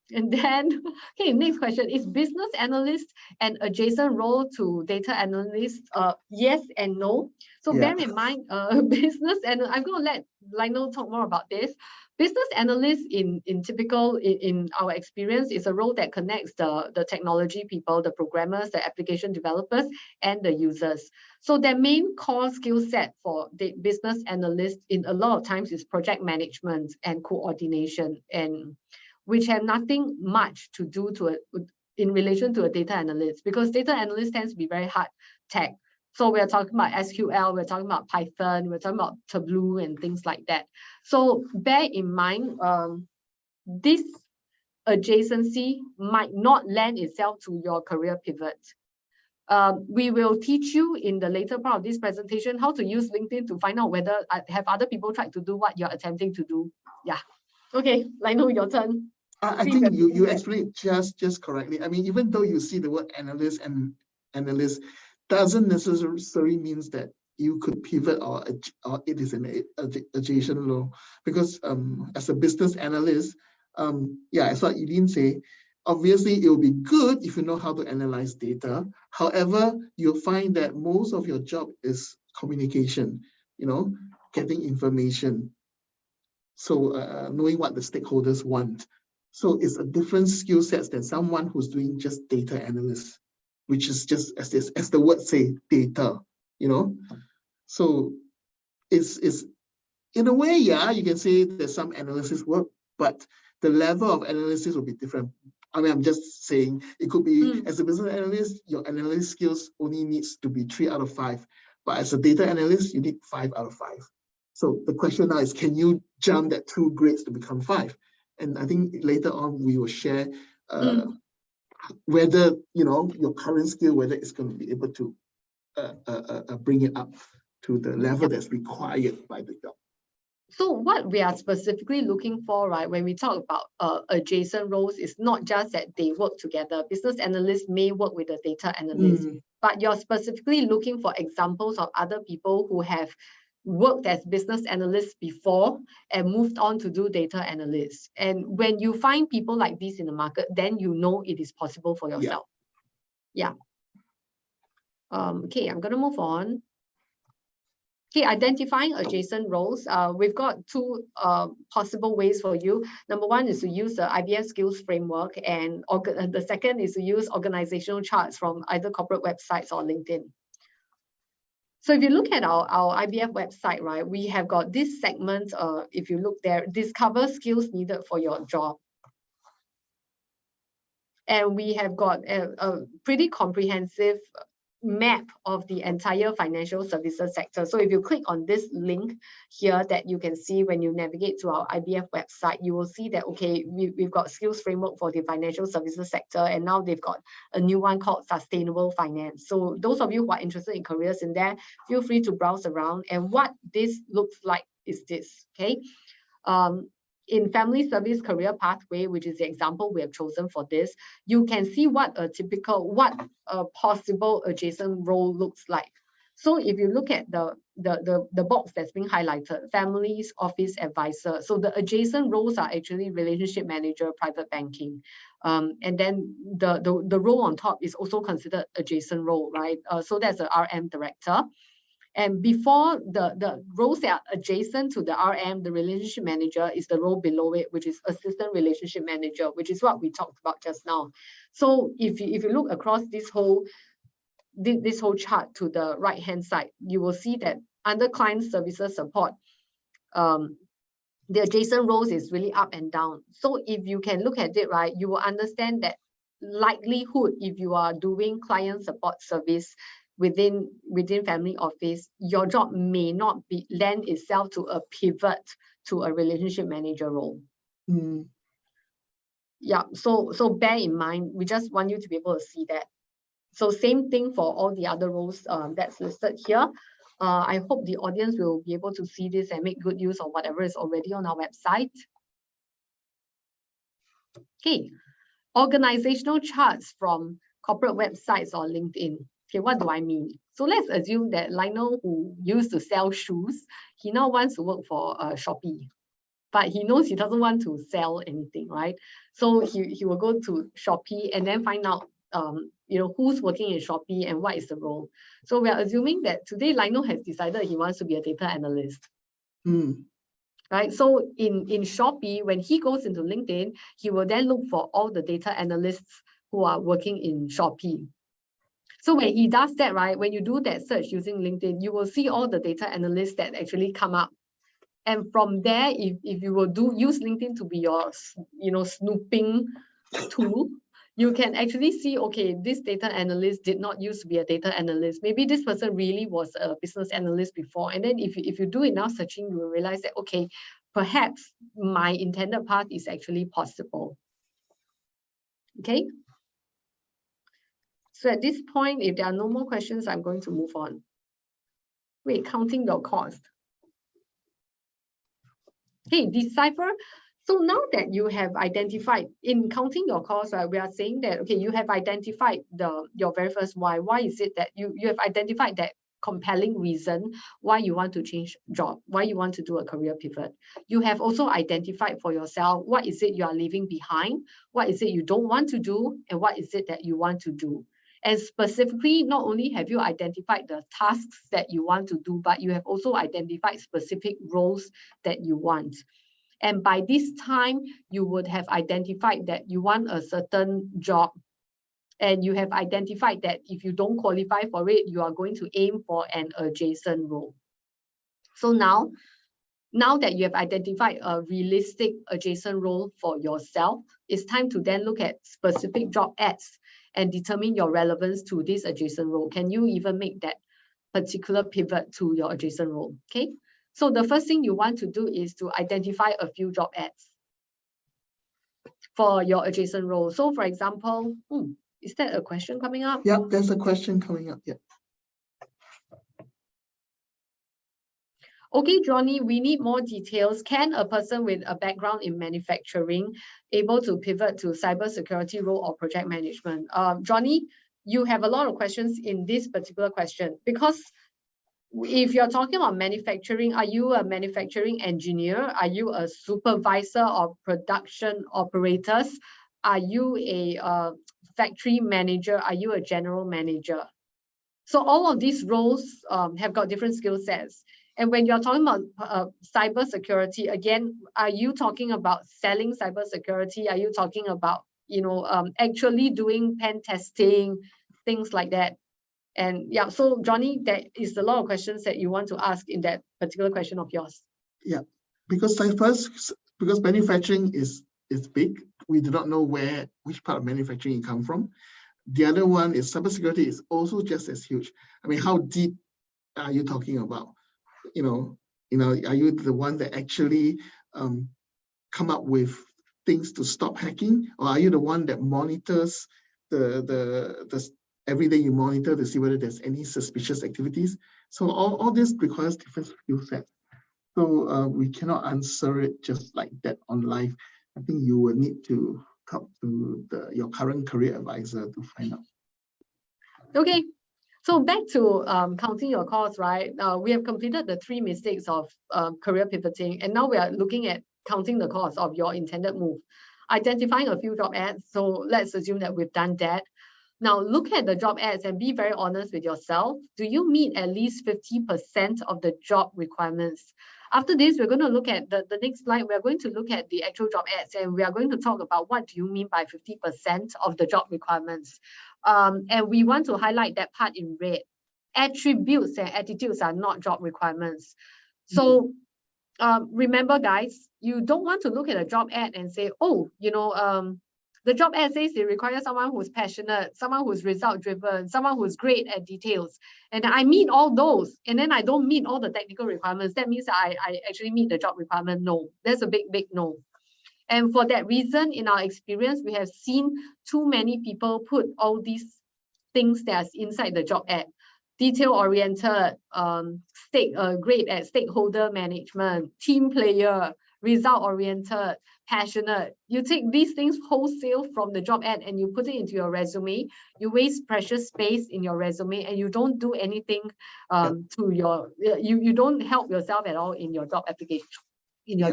And then, okay, next question. Is business analyst an adjacent role to data analyst? Yes and no. So bear in mind, business, and I'm going to let Lionel talk more about this. Business analyst in our experience is a role that connects the technology people, the programmers, the application developers, and the users. So their main core skill set for the business analyst in a lot of times is project management and coordination, and which have nothing much to do in relation to a data analyst, because data analyst tends to be very hard tech. So we're talking about SQL, we're talking about Python, we're talking about Tableau and things like that. So bear in mind, this adjacency might not lend itself to your career pivot. We will teach you in the later part of this presentation how to use LinkedIn to find out whether have other people tried to do what you're attempting to do. Yeah. Okay, Lionel, your turn. I think you explained just correctly. I mean, even though you see the word analyst and analyst, doesn't necessarily means that you could pivot or it is an adjacent role. Because as a business analyst, as what you didn't say, obviously it will be good if you know how to analyze data. However, you'll find that most of your job is communication, getting information. So knowing what the stakeholders want. So it's a different skill set than someone who's doing just data analyst, which is just as the word say, data, So it's in a way, you can say there's some analysis work, but the level of analysis will be different. I mean, I'm just saying it could be as a business analyst, your analysis skills only needs to be 3 out of 5. But as a data analyst, you need 5 out of 5. So the question now is, can you jump that 2 grades to become 5? And I think later on we will share whether your current skill, whether it's going to be able to bring it up to the level that's required by the job. So what we are specifically looking for, right, when we talk about adjacent roles, is not just that they work together. Business analysts may work with a data analyst, but you're specifically looking for examples of other people who have worked as business analysts before and moved on to do data analysts. And when you find people like this in the market, then you know it is possible for yourself. Okay, I'm going to move on. Okay, identifying adjacent roles. We've got two possible ways for you. Number one is to use the IBF skills framework, and the second is to use organizational charts from either corporate websites or LinkedIn. So if you look at our IBF website, right, we have got this segment, if you look there, discover skills needed for your job. And we have got a pretty comprehensive map of the entire financial services sector. So if you click on this link here that you can see when you navigate to our IBF website, you will see that, okay, we've got skills framework for the financial services sector, and now they've got a new one called sustainable finance. So those of you who are interested in careers in there, feel free to browse around. And what this looks like is this, okay? In family service career pathway, which is the example we have chosen for this, you can see what a possible adjacent role looks like. So if you look at the box that's being highlighted, families office advisor. So the adjacent roles are actually relationship manager, private banking. And then the role on top is also considered adjacent role, right? So that's the RM director. And before the roles that are adjacent to the RM, the relationship manager, is the role below it, which is assistant relationship manager, which is what we talked about just now. So if you look across this whole chart to the right hand side, you will see that under client services support, the adjacent roles is really up and down. So if you can look at it, right, you will understand that likelihood, if you are doing client support service within family office, your job may not lend itself to a pivot to a relationship manager role. Yeah, so bear in mind, we just want you to be able to see that. So same thing for all the other roles that's listed here. I hope the audience will be able to see this and make good use of whatever is already on our website. Okay, organizational charts from corporate websites or LinkedIn. Okay, what do I mean? So let's assume that Lionel, who used to sell shoes, he now wants to work for Shopee, but he knows he doesn't want to sell anything, right? So he will go to Shopee and then find out who's working in Shopee and what is the role. So we are assuming that today Lionel has decided he wants to be a data analyst. Right? So in Shopee, when he goes into LinkedIn, he will then look for all the data analysts who are working in Shopee. So when he does that, right, when you do that search using LinkedIn, you will see all the data analysts that actually come up. And from there, if you will use LinkedIn to be your snooping tool, you can actually see, okay, this data analyst did not used to be a data analyst. Maybe this person really was a business analyst before. And then if you do enough searching, you will realize that, okay, perhaps my intended path is actually possible. Okay. So at this point, if there are no more questions, I'm going to move on. Wait, counting your cost. Okay, decipher. So now that you have identified, in counting your cost, right, we are saying that, okay, you have identified your very first why. Why is it that you have identified that compelling reason why you want to change job, why you want to do a career pivot. You have also identified for yourself what is it you are leaving behind, what is it you don't want to do, and what is it that you want to do. And specifically, not only have you identified the tasks that you want to do, but you have also identified specific roles that you want. And by this time, you would have identified that you want a certain job, and you have identified that if you don't qualify for it, you are going to aim for an adjacent role. So now that you have identified a realistic adjacent role for yourself, it's time to then look at specific job ads and determine your relevance to this adjacent role. Can you even make that particular pivot to your adjacent role? Okay. So the first thing you want to do is to identify a few job ads for your adjacent role. So for example, is that a question coming up? Yeah, there's a question coming up. Yeah. Okay, Johnny, we need more details. Can a person with a background in manufacturing able to pivot to cybersecurity role or project management? Johnny, you have a lot of questions in this particular question, because if you're talking about manufacturing, are you a manufacturing engineer? Are you a supervisor of production operators? Are you a factory manager? Are you a general manager? So all of these roles have got different skill sets. And when you're talking about cybersecurity, again, are you talking about selling cybersecurity? Are you talking about, actually doing pen testing, things like that? And yeah, so Johnny, there is a lot of questions that you want to ask in that particular question of yours. Yeah, because manufacturing is big. We do not know which part of manufacturing it come from. The other one is cybersecurity is also just as huge. I mean, how deep are you talking about? Are you the one that actually come up with things to stop hacking, or are you the one that monitors the every day you monitor to see whether there's any suspicious activities? So all this requires different skill sets. So we cannot answer it just like that on live. I think you will need to talk to your current career advisor to find out. Okay, so back to counting your calls, right? We have completed the 3 mistakes of career pivoting, and now we are looking at counting the cost of your intended move. Identifying a few job ads, so let's assume that we've done that. Now look at the job ads and be very honest with yourself. Do you meet at least 50% of the job requirements? After this, we're going to look at the next slide. We're going to look at the actual job ads, and we are going to talk about what do you mean by 50% of the job requirements. And we want to highlight that part in red. Attributes and attitudes are not job requirements. So remember, guys, you don't want to look at a job ad and say, oh, the job ad says it requires someone who's passionate, someone who's result driven, someone who's great at details. And I meet all those, and then I don't meet all the technical requirements. That means I actually meet the job requirement. No, that's a big, big no. And for that reason, in our experience, we have seen too many people put all these things that's inside the job ad. Detail-oriented, great at stakeholder management, team player, result-oriented, passionate. You take these things wholesale from the job ad and you put it into your resume. You waste precious space in your resume and you don't do anything to your, you don't help yourself at all in your job application.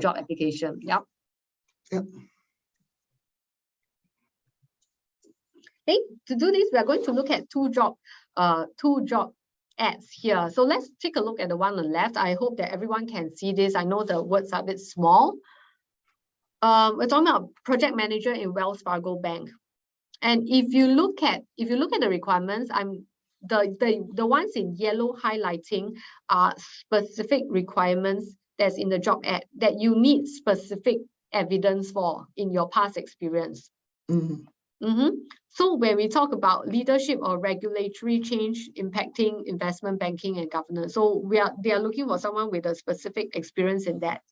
Job application. Yep. Okay, to do this, we are going to look at two job ads here. So let's take a look at the one on the left. I hope that everyone can see this. I know the words are a bit small. We're talking about project manager in Wells Fargo Bank. And if you look at the requirements, the ones in yellow highlighting are specific requirements that's in the job ad that you need specific evidence for in your past experience. So when we talk about leadership or regulatory change impacting investment banking and governance, so they are looking for someone with a specific experience in that.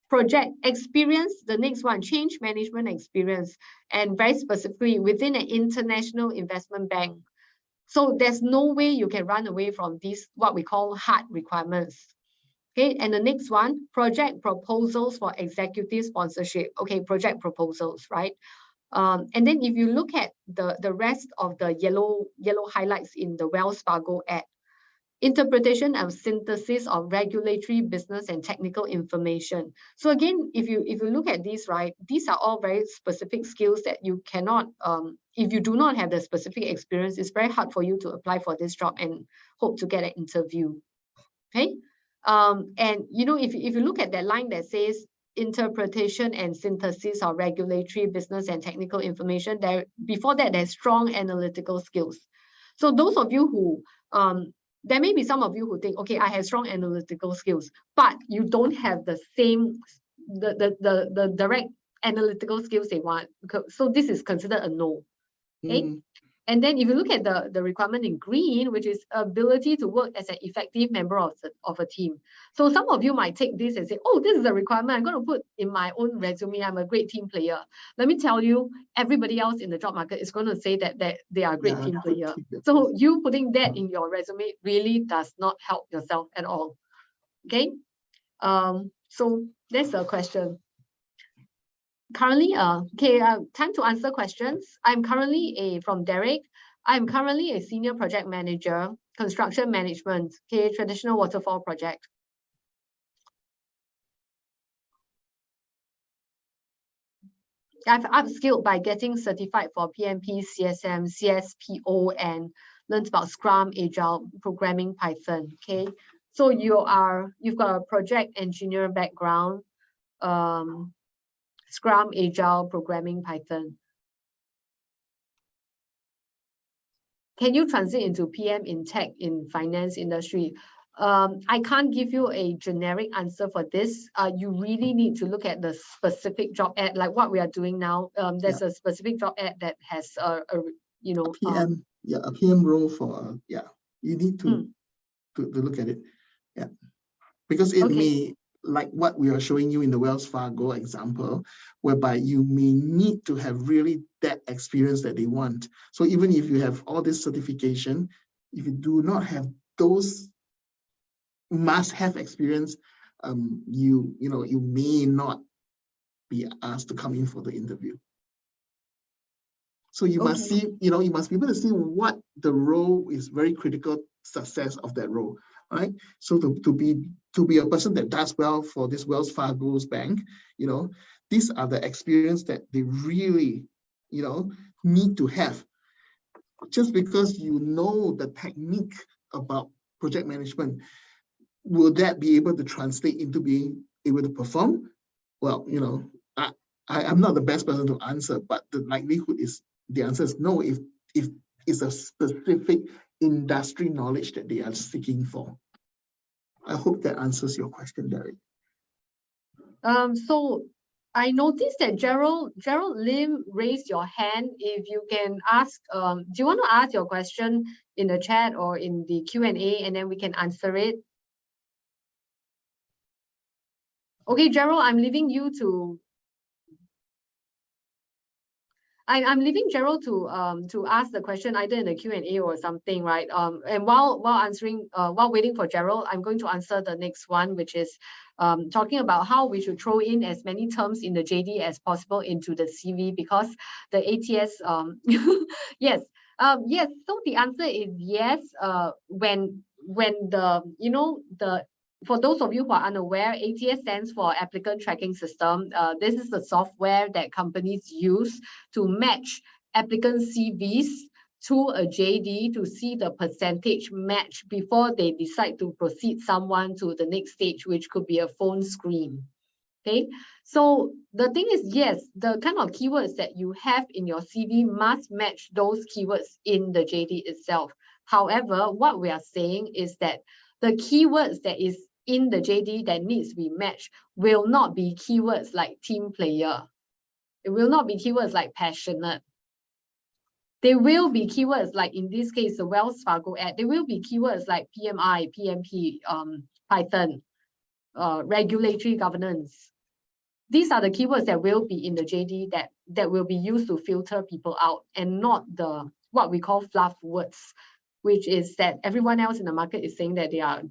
Project experience, the next one, change management experience, and very specifically within an international investment bank. So there's no way you can run away from these, what we call hard requirements. Okay, and the next one, project proposals for executive sponsorship. Okay, project proposals, right? And then if you look at the rest of the yellow highlights in the Wells Fargo ad, interpretation and synthesis of regulatory, business, and technical information. So again, if you look at these, right, these are all very specific skills that you cannot, if you do not have the specific experience, it's very hard for you to apply for this job and hope to get an interview. Okay, and if you look at that line that says interpretation and synthesis of regulatory, business, and technical information, before that there's strong analytical skills. So those of you who there may be some of you who think, okay, I have strong analytical skills, but you don't have the same the direct analytical skills they want. So this is considered a no. Okay. And then if you look at the requirement in green, which is ability to work as an effective member of a team. So some of you might take this and say, oh, this is a requirement I'm going to put in my own resume. I'm a great team player. Let me tell you, everybody else in the job market is going to say that they are a great team player. So you putting that in your resume really does not help yourself at all. Okay. So that's a question. Currently, time to answer questions. I'm currently from Derek. I'm currently a senior project manager, construction management, traditional waterfall project. I've upskilled by getting certified for PMP, CSM, CSPO, and learned about Scrum, Agile, programming, Python. Okay, so you've got a project engineer background, Scrum, Agile, programming, Python. Can you transit into PM in tech, in finance industry? I can't give you a generic answer for this. You really need to look at the specific job ad, like what we are doing now. There's a specific job ad that has a PM, a PM role for you need to look at it, because it may, like what we are showing you in the Wells Fargo example, whereby you may need to have really that experience that they want. So even if you have all this certification, if you do not have those must-have experience, you may not be asked to come in for the interview. So you must see, you must be able to see what the role is very critical success of that role, right? So to be a person that does well for this Wells Fargo's bank, these are the experience that they really, need to have. Just because you know the technique about project management, will that be able to translate into being able to perform? Well, I'm not the best person to answer, but the likelihood is, the answer is no, if it's a specific industry knowledge that they are seeking for. I hope that answers your question, Derek. So I noticed that Gerald Lim raised your hand. If you can ask, do you want to ask your question in the chat or in the Q&A, and then we can answer it? Okay, Gerald, I'm leaving you to. I'm leaving Gerald to ask the question either in the Q&A or something, right? And while waiting for Gerald, I'm going to answer the next one, which is talking about how we should throw in as many terms in the JD as possible into the CV, because the ATS yes. Yes, so the answer is yes. When the for those of you who are unaware, ATS stands for Applicant Tracking System. This is the software that companies use to match applicant CVs to a JD to see the percentage match before they decide to proceed someone to the next stage, which could be a phone screen. Okay, so the thing is, yes, the kind of keywords that you have in your CV must match those keywords in the JD itself. However, what we are saying is that the keywords that is in the JD that needs to be matched will not be keywords like team player. It will not be keywords like passionate. There will be keywords like, in this case, the Wells Fargo ad. There will be keywords like PMI, PMP, Python, regulatory governance. These are the keywords that will be in the JD that will be used to filter people out, and not the what we call fluff words, which is that everyone else in the market is saying that they are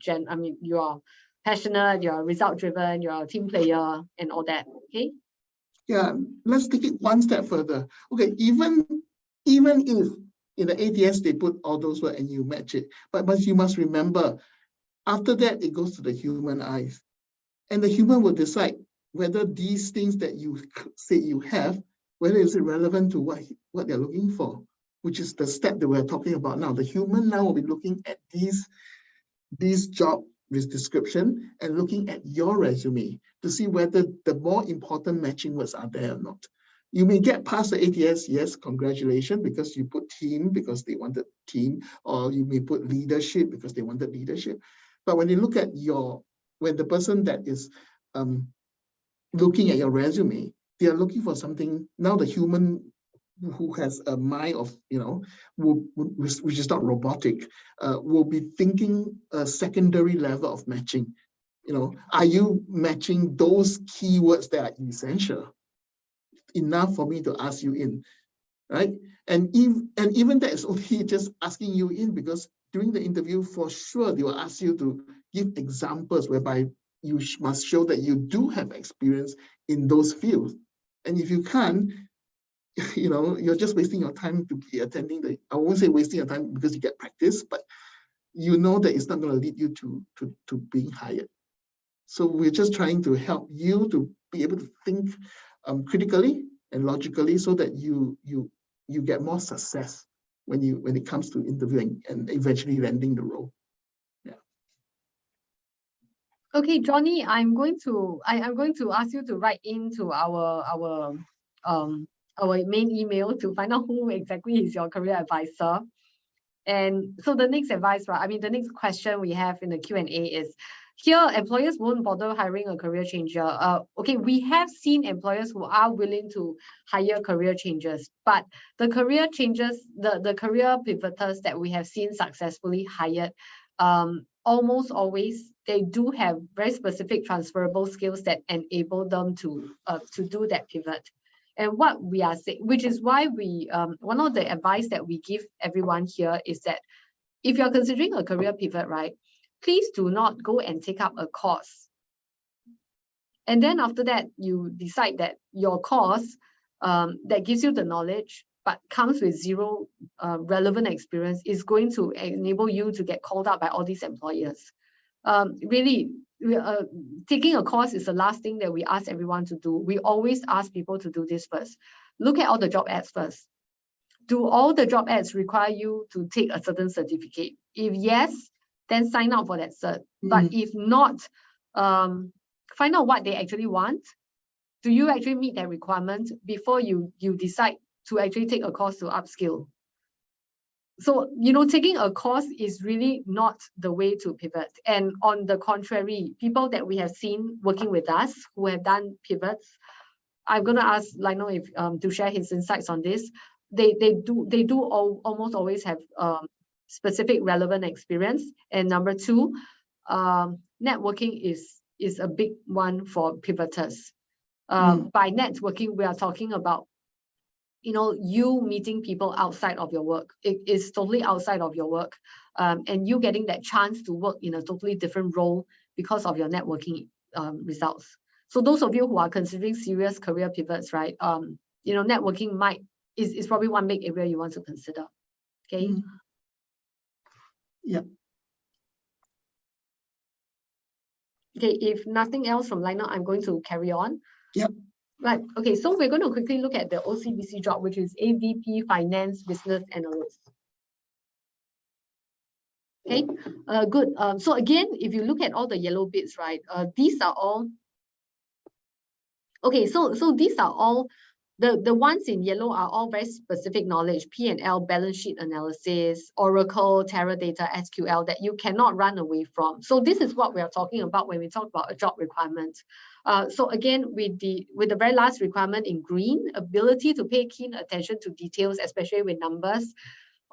you are passionate, you're result driven, you're a team player, and all that. Okay. Yeah, let's take it one step further. Okay, even if in the ATS they put all those words and you match it, but you must remember, after that it goes to the human eyes, and the human will decide whether these things that you say you have, whether is it relevant to what they're looking for, which is the step that we're talking about now. The human now will be looking at these job description and looking at your resume to see whether the more important matching words are there or not. You may get past the ATS, yes, congratulations, because you put team because they wanted team, or you may put leadership because they wanted leadership. But when you look at when the person that is looking at your resume, they are looking for something. Now the human who has a mind of, which is not robotic, will be thinking a secondary level of matching. Are you matching those keywords that are essential enough for me to ask you in, right? And even that is only just asking you in, because during the interview, for sure, they will ask you to give examples whereby you must show that you do have experience in those fields. And if you can't, you're just wasting your time to be attending I won't say wasting your time because you get practice, but you know that it's not going to lead you to being hired. So we're just trying to help you to be able to think critically and logically so that you get more success when it comes to interviewing and eventually landing the role. Okay, Johnny, I'm going to ask you to write into our main email to find out who exactly is your career advisor. And so the next advice, right? I mean, the next question we have in the Q&A is, here, employers won't bother hiring a career changer. Okay, we have seen employers who are willing to hire career changers, but the career changes, the career pivoters that we have seen successfully hired, almost always, they do have very specific transferable skills that enable them to do that pivot. And what we are saying, which is why we, one of the advice that we give everyone here is that if you're considering a career pivot, right, please do not go and take up a course. And then after that, you decide that your course that gives you the knowledge, but comes with zero relevant experience, is going to enable you to get called out by all these employers. Really, taking a course is the last thing that we ask everyone to do. We always ask people to do this first. Look at all the job ads first. Do all the job ads require you to take a certain certificate? If yes, then sign up for that cert. But if not, find out what they actually want. Do you actually meet that requirement before you decide to actually take a course to upskill? So, taking a course is really not the way to pivot. And on the contrary, people that we have seen working with us who have done pivots, I'm going to ask Lionel if to share his insights on this. They do almost always have specific relevant experience. And number two, networking is a big one for pivoters. By networking, we are talking about you meeting people outside of your work. It is totally outside of your work, and you getting that chance to work in a totally different role because of your networking results. So those of you who are considering serious career pivots, right? Networking is probably one big area you want to consider. Okay. Yeah. Okay. If nothing else from Lionel, I'm going to carry on. Yep. Right. Okay. So we're going to quickly look at the OCBC job, which is AVP Finance Business Analyst. Okay. Good. So again, if you look at all the yellow bits, right? These are all. Okay. So these are all. The ones in yellow are all very specific knowledge, P&L, balance sheet analysis, Oracle, Teradata, SQL, that you cannot run away from. So this is what we are talking about when we talk about a job requirement. So again, with the very last requirement in green, ability to pay keen attention to details, especially with numbers.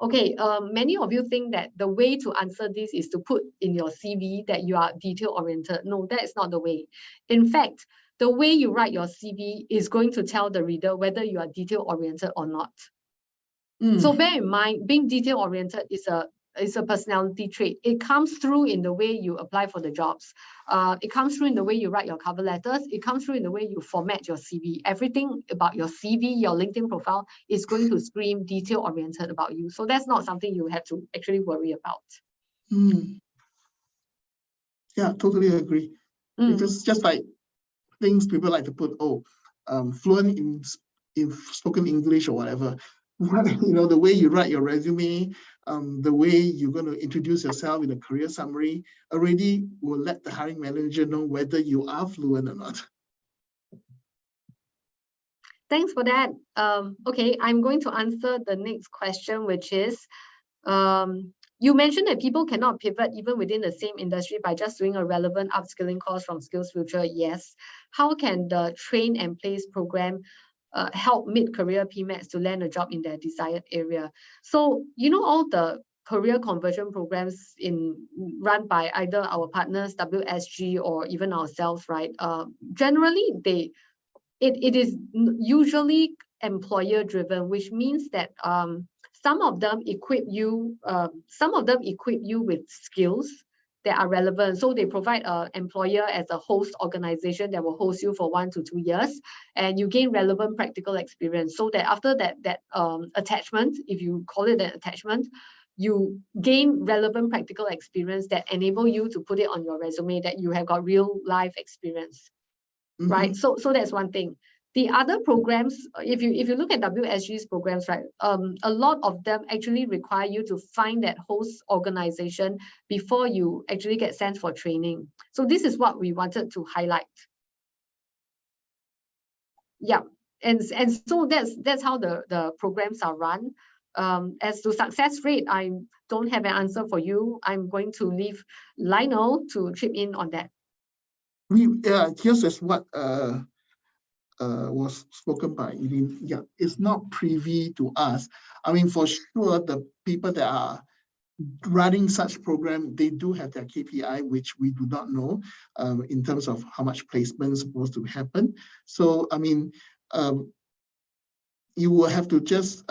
Okay, many of you think that the way to answer this is to put in your CV that you are detail-oriented. No, that is not the way. In fact, the way you write your CV is going to tell the reader whether you are detail-oriented or not. So bear in mind, being detail-oriented is a personality trait. It comes through in the way you apply for the jobs. It comes through in the way you write your cover letters. It comes through in the way you format your CV. Everything about your CV, your LinkedIn profile is going to scream detail-oriented about you. So that's not something you have to actually worry about. Yeah, totally agree. Because just like things people like to put, fluent in spoken English or whatever. The way you write your resume, the way you're going to introduce yourself in a career summary already will let the hiring manager know whether you are fluent or not. Thanks for that. Okay, I'm going to answer the next question, which is, you mentioned that people cannot pivot even within the same industry by just doing a relevant upskilling course from SkillsFuture. Yes. How can the Train and Place program help mid-career PMATs to land a job in their desired area? So, all the career conversion programs run by either our partners, WSG, or even ourselves, right? Generally, it is usually employer-driven, which means that some of them equip you with skills that are relevant. So they provide an employer as a host organization that will host you for 1 to 2 years, and you gain relevant practical experience. So that after that attachment, if you call it an attachment, you gain relevant practical experience that enable you to put it on your resume that you have got real life experience, right? So that's one thing. The other programs, if you look at WSG's programs, right, a lot of them actually require you to find that host organization before you actually get sent for training. So this is what we wanted to highlight. Yeah, and so that's how the programs are run. As to success rate, I don't have an answer for you. I'm going to leave Lionel to chip in on that. Here's is what was spoken by Eileen. Yeah, it's not privy to us. I mean, for sure, the people that are running such program, they do have their KPI, which we do not know in terms of how much placement is supposed to happen. So, I mean, you will have to just,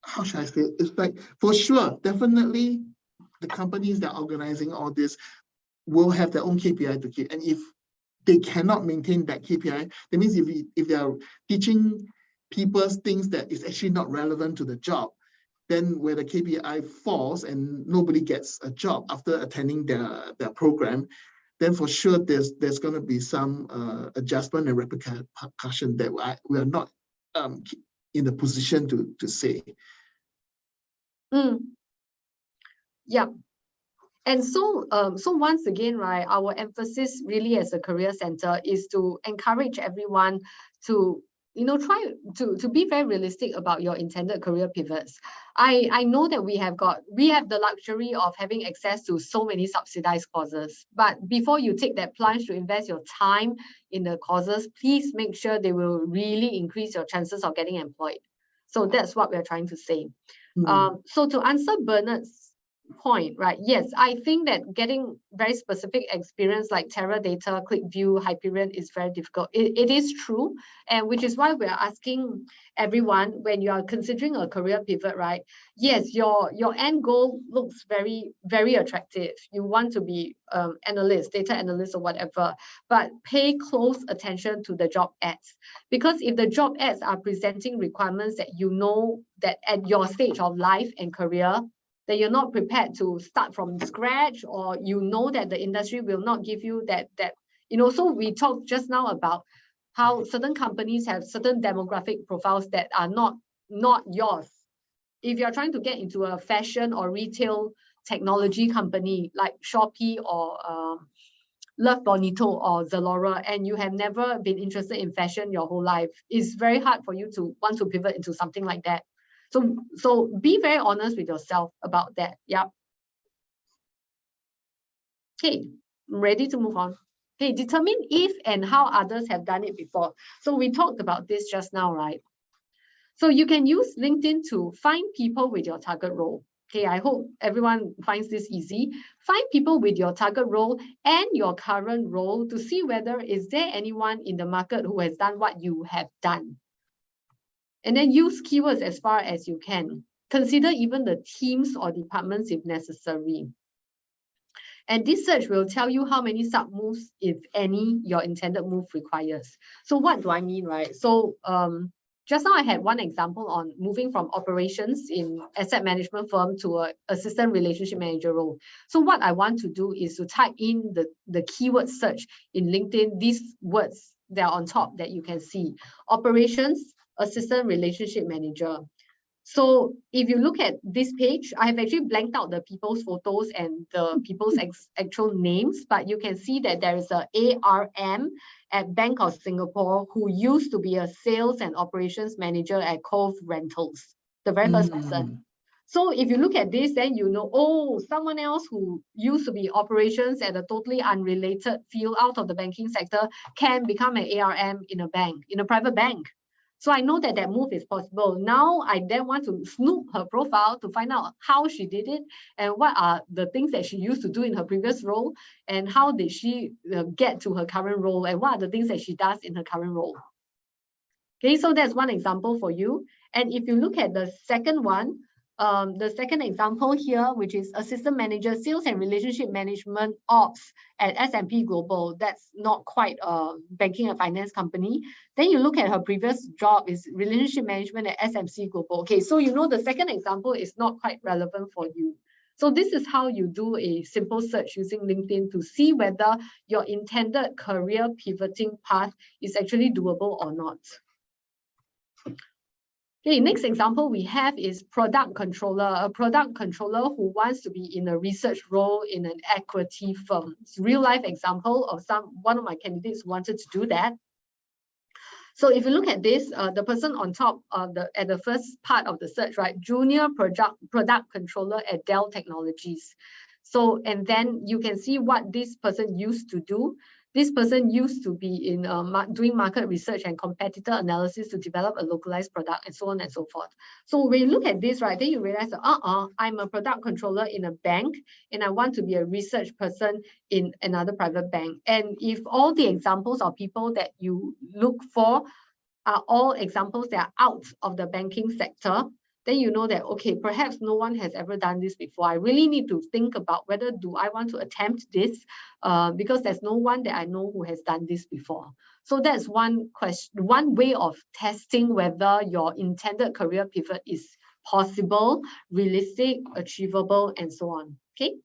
how should I say it? It's like, for sure, definitely the companies that are organizing all this will have their own KPI to keep. And if they cannot maintain that KPI, that means if they are teaching people things that is actually not relevant to the job, then where the KPI falls and nobody gets a job after attending their program, then for sure there's going to be some adjustment and repercussion that we are not in the position to say. Yeah. And so, so once again, right, our emphasis really as a career center is to encourage everyone to, try to be very realistic about your intended career pivots. I know that we have the luxury of having access to so many subsidized courses, but before you take that plunge to invest your time in the courses, please make sure they will really increase your chances of getting employed. So that's what we're trying to say. So to answer Bernard's point, right? Yes, I think that getting very specific experience like Teradata, ClickView, Hyperion is very difficult. It is true, and which is why we're asking everyone, when you are considering a career pivot, right? Yes, your end goal looks very, very attractive. You want to be analyst, data analyst or whatever, but pay close attention to the job ads. Because if the job ads are presenting requirements that you know that at your stage of life and career, that you're not prepared to start from scratch, or you know that the industry will not give you that. So we talked just now about how certain companies have certain demographic profiles that are not yours. If you're trying to get into a fashion or retail technology company like Shopee or Love Bonito or Zalora, and you have never been interested in fashion your whole life, it's very hard for you to want to pivot into something like that. So be very honest with yourself about that. Yeah. Okay, I'm ready to move on. Okay, determine if and how others have done it before. So we talked about this just now, right? So you can use LinkedIn to find people with your target role. Okay, I hope everyone finds this easy. Find people with your target role and your current role to see whether is there anyone in the market who has done what you have done. And then use keywords as far as you can. Consider even the teams or departments if necessary. And this search will tell you how many sub-moves, if any, your intended move requires. So what do I mean, right? So just now I had one example on moving from operations in asset management firm to an assistant relationship manager role. So what I want to do is to type in the keyword search in LinkedIn, these words that are on top that you can see. Operations, assistant relationship manager. So if you look at this page, I have actually blanked out the people's photos and the people's actual names, but you can see that there is a ARM at Bank of Singapore who used to be a sales and operations manager at Cove Rentals, the very first person. So if you look at this, then you know, oh, someone else who used to be operations at a totally unrelated field out of the banking sector can become an ARM in a bank, in a private bank. So I know that that move is possible. Now I then want to snoop her profile to find out how she did it and what are the things that she used to do in her previous role and how did she get to her current role and what are the things that she does in her current role. Okay, so that's one example for you. And if you look at the second one, the second example here, which is assistant manager, sales and relationship management ops at S&P Global. That's not quite a banking and finance company. Then you look at her previous job is relationship management at S&P Global. Okay, so you know the second example is not quite relevant for you. So this is how you do a simple search using LinkedIn to see whether your intended career pivoting path is actually doable or not. Okay, next example we have is product controller. A product controller who wants to be in a research role in an equity firm. It's a real life example of one of my candidates wanted to do that. So if you look at this, the person on top of at the first part of the search, right? Junior product controller at Dell Technologies. So, and then you can see what this person used to do. This person used to be in doing market research and competitor analysis to develop a localized product and so on and so forth. So when you look at this, right, then you realize that, I'm a product controller in a bank and I want to be a research person in another private bank. And if all the examples of people that you look for are all examples that are out of the banking sector, then you know that, okay, perhaps no one has ever done this before. I really need to think about whether do I want to attempt this because there's no one that I know who has done this before. So that's one question, one way of testing whether your intended career pivot is possible, realistic, achievable, and so on. Okay.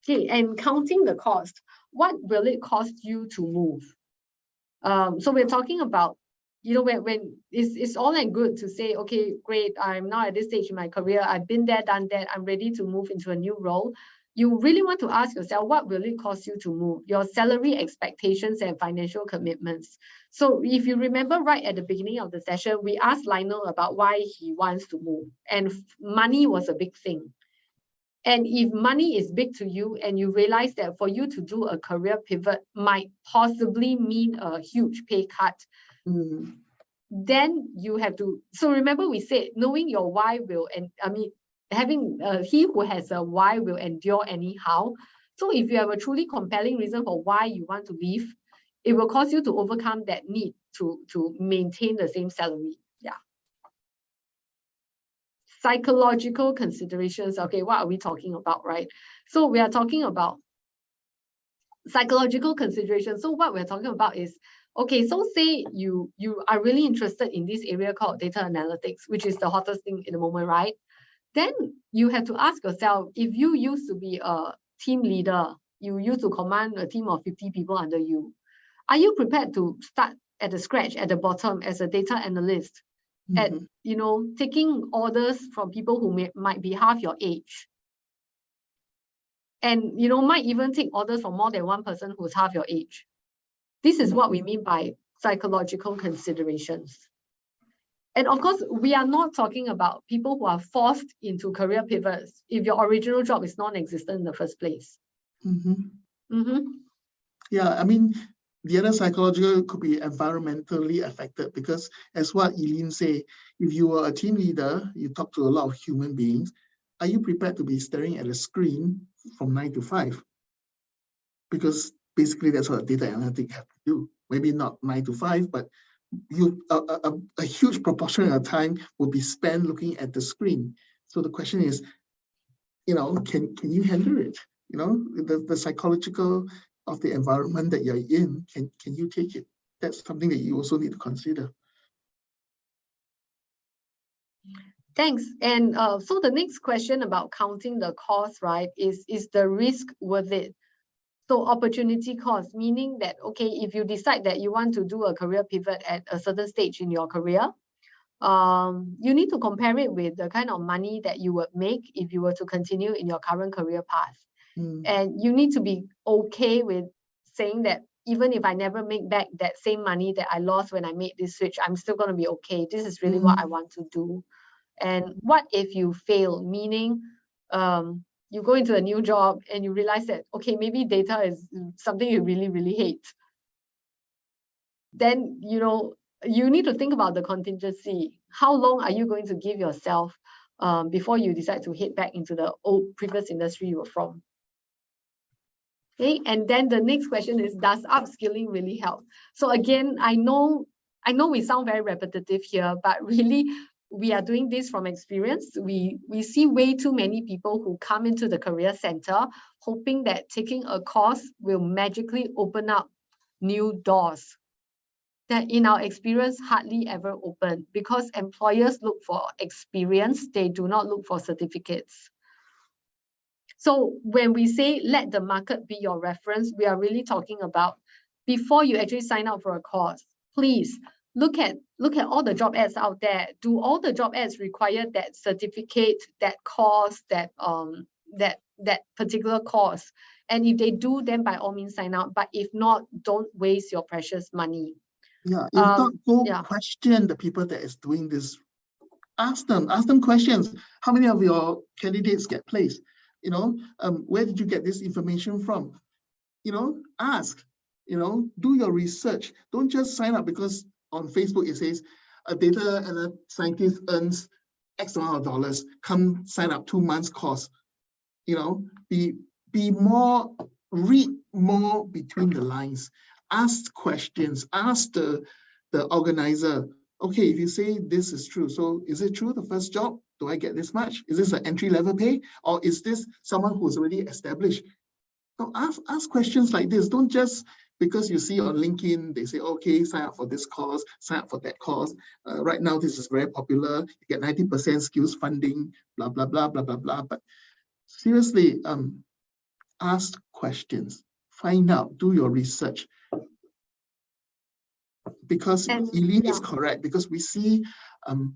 Okay, and counting the cost. What will it cost you to move? So we're talking about, when it's all and good to say, okay, great, I'm now at this stage in my career, I've been there, done that, I'm ready to move into a new role. You really want to ask yourself, what will it cost you to move? Your salary expectations and financial commitments. So if you remember right at the beginning of the session, we asked Lionel about why he wants to move, and money was a big thing. And if money is big to you and you realize that for you to do a career pivot might possibly mean a huge pay cut, then you have to, so remember we said knowing your why will, and having he who has a why will endure anyhow. So if you have a truly compelling reason for why you want to leave, it will cause you to overcome that need to maintain the same salary. Yeah. Psychological considerations. Okay, what are we talking about, right? So we are talking about psychological considerations. So what we're talking about is, okay, so say you are really interested in this area called data analytics, which is the hottest thing in the moment, right? Then you have to ask yourself, if you used to be a team leader, you used to command a team of 50 people under you, are you prepared to start at the scratch, at the bottom as a data analyst? At taking orders from people who might be half your age, and might even take orders from more than one person who's half your age. This is what we mean by psychological considerations. And of course, we are not talking about people who are forced into career pivots if your original job is non-existent in the first place. Yeah, I mean, the other psychological could be environmentally affected, because as what Eileen said, if you were a team leader, you talk to a lot of human beings, are you prepared to be staring at a screen from 9 to 5? Because basically that's what data analytics have to do. Maybe not 9 to 5, but a huge proportion of time will be spent looking at the screen. So the question is, can you handle it? The psychological of the environment that you're in, can you take it? That's something that you also need to consider. Thanks. And so the next question about counting the cost, right, is the risk worth it? So opportunity cost, meaning that, okay, if you decide that you want to do a career pivot at a certain stage in your career, you need to compare it with the kind of money that you would make if you were to continue in your current career path. And you need to be okay with saying that even if I never make back that same money that I lost when I made this switch, I'm still going to be okay. This is really what I want to do. And what if you fail? Meaning, you go into a new job and you realize that, okay, maybe data is something you really, really hate. Then, you need to think about the contingency. How long are you going to give yourself before you decide to head back into the previous industry you were from? Okay, and then the next question is, does upskilling really help? So again, I know we sound very repetitive here, but really we are doing this from experience. We see way too many people who come into the career center hoping that taking a course will magically open up new doors that in our experience hardly ever open, because employers look for experience, they do not look for certificates. So when we say let the market be your reference, we are really talking about before you actually sign up for a course, please look at all the job ads out there. Do all the job ads require that certificate, that course, that particular course? And if they do, then by all means sign up. But if not, don't waste your precious money. Yeah, if not, go yeah. question the people that is doing this. Ask them questions. How many of your candidates get placed? You know, where did you get this information from? You know, ask, you know, do your research. Don't just sign up because on Facebook it says a data scientist earns X amount of dollars. Come sign up 2 months course. You know, be more, read more between the lines. Ask questions. Ask the organizer. Okay, if you say this is true, so is it true the first job? Do I get this much? Is this an entry-level pay? Or is this someone who's already established? So ask questions like this. Don't just because you see on LinkedIn, they say, okay, sign up for this course, sign up for that course. Right now, this is very popular. You get 90% skills funding, blah, blah, blah, blah, blah, blah. But seriously, ask questions, find out, do your research. Because Eileen is correct, because we see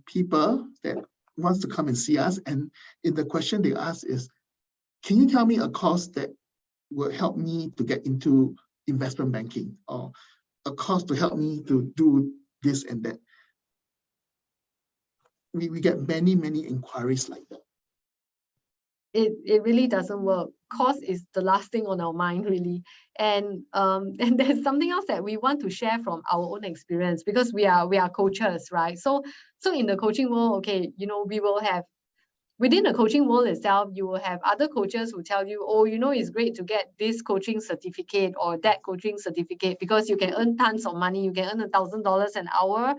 people that wants to come and see us, and in the question they ask is, can you tell me a course that will help me to get into investment banking, or a course to help me to do this and that? We get many inquiries like that. It really doesn't work. Cost is the last thing on our mind, really. And there's something else that we want to share from our own experience, because we are coaches, right? So in the coaching world, okay, you know, we will have, within the coaching world itself, you will have other coaches who tell you, oh, you know, it's great to get this coaching certificate or that coaching certificate because you can earn tons of money. You can earn $1,000 an hour,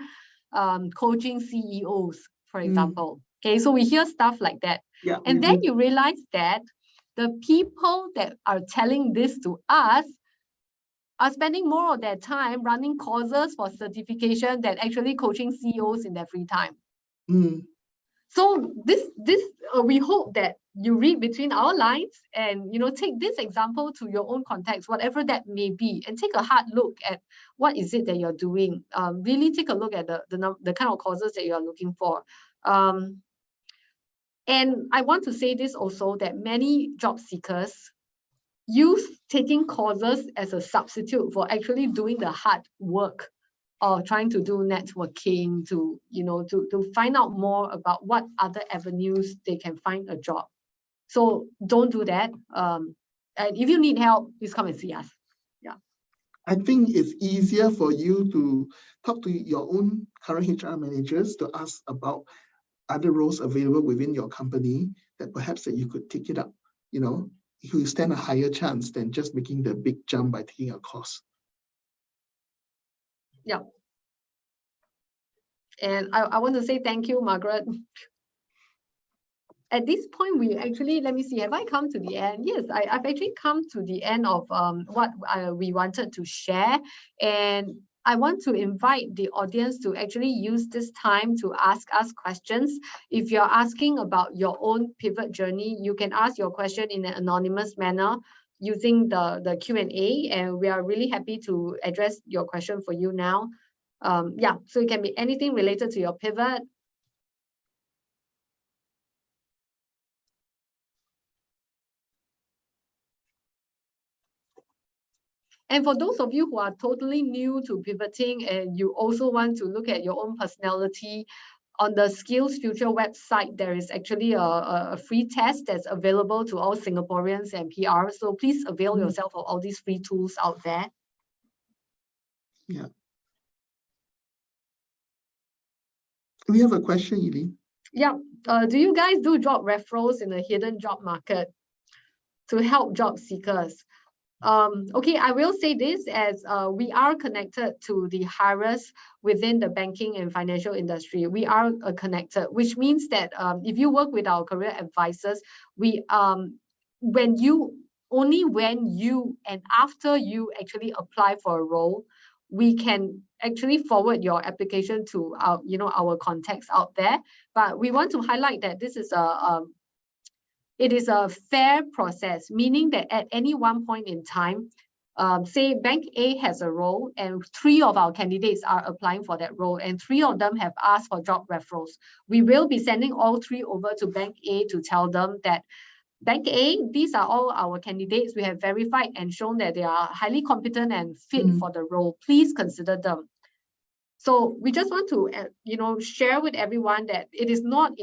coaching CEOs, for example. Okay, so we hear stuff like that. Yeah, and then you realize that the people that are telling this to us are spending more of their time running courses for certification than actually coaching CEOs in their free time. So this we hope that you read between our lines and, you know, take this example to your own context, whatever that may be, and take a hard look at what is it that you're doing. Really take a look at the kind of courses that you are looking for. And I want to say this also, that many job seekers use taking courses as a substitute for actually doing the hard work or trying to do networking to, you know, to find out more about what other avenues they can find a job. So don't do that. And if you need help, please come and see us. Yeah. I think it's easier for you to talk to your own current HR managers to ask about other roles available within your company that perhaps that you could take it up. You know, you stand a higher chance than just making the big jump by taking a course. Yeah. And I want to say thank you, Margaret. At this point, we actually, let me see, have I come to the end? Yes, I've actually come to the end of what we wanted to share. And I want to invite the audience to actually use this time to ask us questions. If you're asking about your own pivot journey, you can ask your question in an anonymous manner using the Q&A, and we are really happy to address your question for you now. Yeah, so it can be anything related to your pivot. And for those of you who are totally new to pivoting and you also want to look at your own personality, on the Skills Future website, there is actually a free test that's available to all Singaporeans and PR. So please avail yourself of all these free tools out there. Yeah. We have a question, Eileen. Yeah. Do you guys do job referrals in the hidden job market to help job seekers? Okay, I will say this as we are connected to the hirers within the banking and financial industry. We are connected, which means that if you work with our career advisors, we when you and after you actually apply for a role, we can actually forward your application to our contacts out there. But we want to highlight that this is It is a fair process, meaning that at any one point in time, say Bank A has a role and 3 of our candidates are applying for that role and 3 of them have asked for job referrals. We will be sending all 3 over to Bank A to tell them that Bank A, these are all our candidates. We have verified and shown that they are highly competent and fit for the role. Please consider them. So we just want to, share with everyone that it is not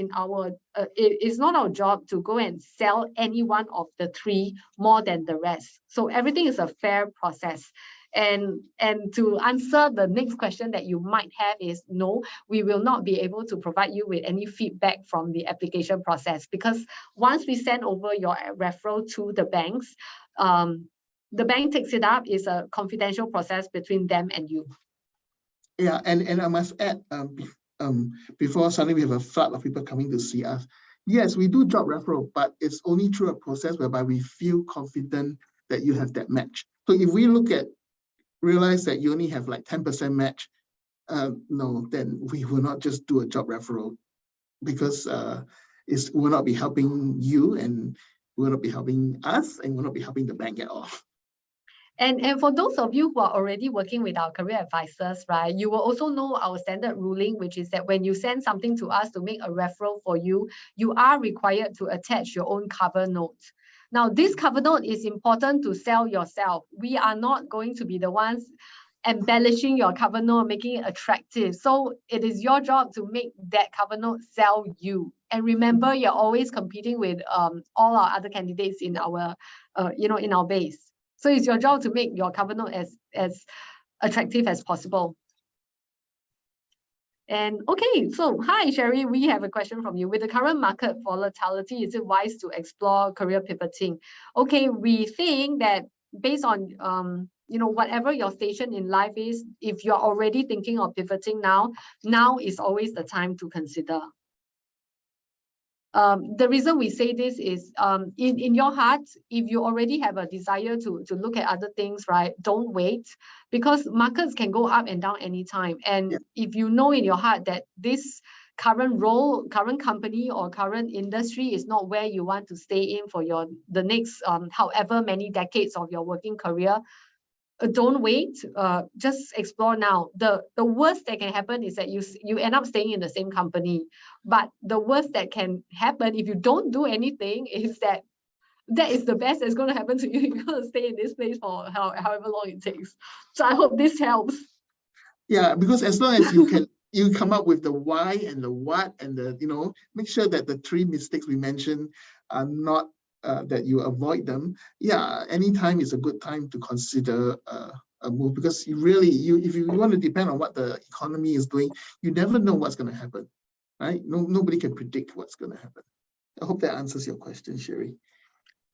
our job to go and sell any one of the 3 more than the rest. So everything is a fair process. And to answer the next question that you might have is, no, we will not be able to provide you with any feedback from the application process, because once we send over your referral to the banks, the bank takes it up. It's a confidential process between them and you. Yeah, and I must add, before suddenly we have a flood of people coming to see us. Yes, we do job referral, but it's only through a process whereby we feel confident that you have that match. So if we realize that you only have like 10% match, no, then we will not just do a job referral, because it will not be helping you, and will not be helping us, and will not be helping the bank at all. And for those of you who are already working with our career advisors, right, you will also know our standard ruling, which is that when you send something to us to make a referral for you, you are required to attach your own cover note. Now, this cover note is important to sell yourself. We are not going to be the ones embellishing your cover note, making it attractive. So it is your job to make that cover note sell you. And remember, you're always competing with all our other candidates in our, in our base. So it's your job to make your cover note as attractive as possible. And okay, so hi Sherry, we have a question from you. With the current market volatility, is it wise to explore career pivoting? Okay, we think that based on whatever your station in life is, if you're already thinking of pivoting now is always the time to consider. The reason we say this is in your heart, if you already have a desire to look at other things, right, don't wait, because markets can go up and down anytime. And if you know in your heart that this current role, current company or current industry is not where you want to stay in for the next however many decades of your working career, don't wait, just explore now. The worst that can happen is that you end up staying in the same company. But the worst that can happen if you don't do anything is that is the best that's going to happen to you. You're going to stay in this place for however long it takes. So I hope this helps. Yeah, because as long as you come up with the why and the what and the, make sure that the 3 mistakes we mentioned are not that you avoid them. Yeah, anytime is a good time to consider a move, because if you want to depend on what the economy is doing, you never know what's going to happen, right? Nobody can predict what's going to happen. I hope that answers your question, Sherry.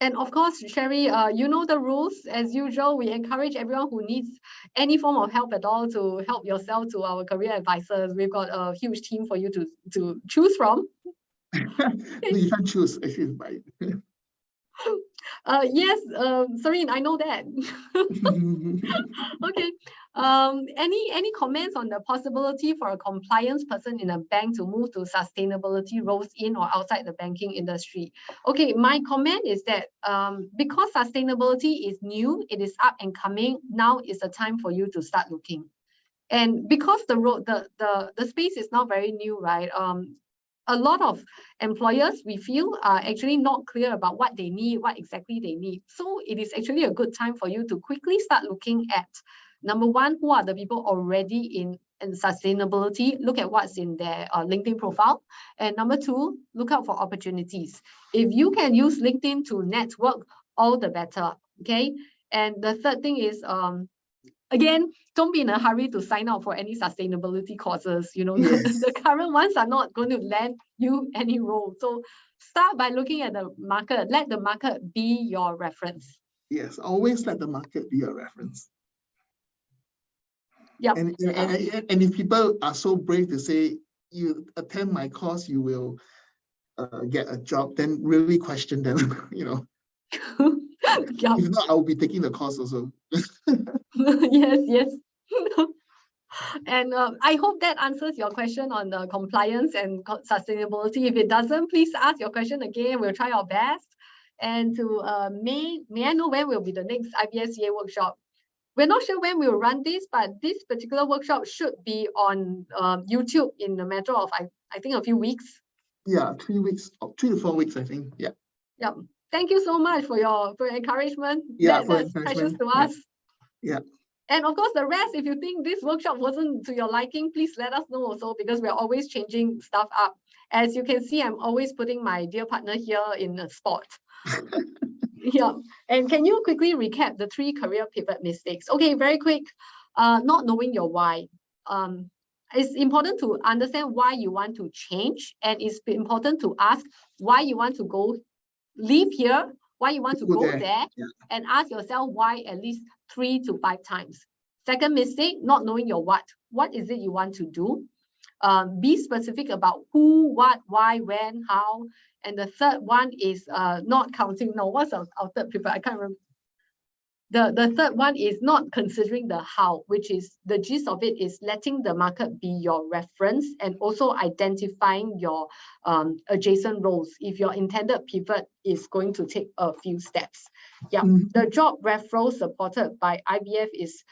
And of course, Sherry, you know the rules. As usual, we encourage everyone who needs any form of help at all to help yourself to our career advisors. We've got a huge team for you to choose from. No, you can't choose. Actually, yes, Serene, I know that. Okay. Any comments on the possibility for a compliance person in a bank to move to sustainability roles in or outside the banking industry? Okay, my comment is that because sustainability is new, it is up and coming, now is the time for you to start looking. And because the space is not very new, right? A lot of employers, we feel, are actually not clear about what they need, what exactly they need. So it is actually a good time for you to quickly start looking at, number one, who are the people already in sustainability? Look at what's in their LinkedIn profile. And number 2, look out for opportunities. If you can use LinkedIn to network, all the better, okay? And the third thing is, again, don't be in a hurry to sign up for any sustainability courses. Yes. The current ones are not going to land you any role. So start by looking at the market. Let the market be your reference. Yes, always let the market be your reference. Yeah. And if people are so brave to say, you attend my course, you will get a job, then really question them, Yeah. If not, I'll be taking the course also. Yes. And I hope that answers your question on the compliance and sustainability. If it doesn't, please ask your question again. We'll try our best. And to may I know when will be the next IBSCA workshop? We're not sure when we'll run this, but this particular workshop should be on YouTube in a matter of, I think, a few weeks. Yeah, 3 weeks, 3 to 4 weeks, I think. Yeah. Yeah. Thank you so much for your encouragement. Yeah, That's precious to us. Yeah. And of course, the rest, if you think this workshop wasn't to your liking, please let us know also, because we're always changing stuff up. As you can see, I'm always putting my dear partner here in a spot. Yeah. And can you quickly recap the 3 career pivot mistakes? Okay, very quick. Not knowing your why. It's important to understand why you want to change, and it's important to ask why you want to leave here, why you want to go there, yeah. And ask yourself why at least 3 to 5 times. Second mistake, not knowing your what. What is it you want to do? Be specific about who, what, why, when, how. And the third one is not counting. No, what's our third pivot? I can't remember. The third one is not considering the how, which is the gist of it is letting the market be your reference and also identifying your adjacent roles if your intended pivot is going to take a few steps. Yeah, the job referral supported by IBF is,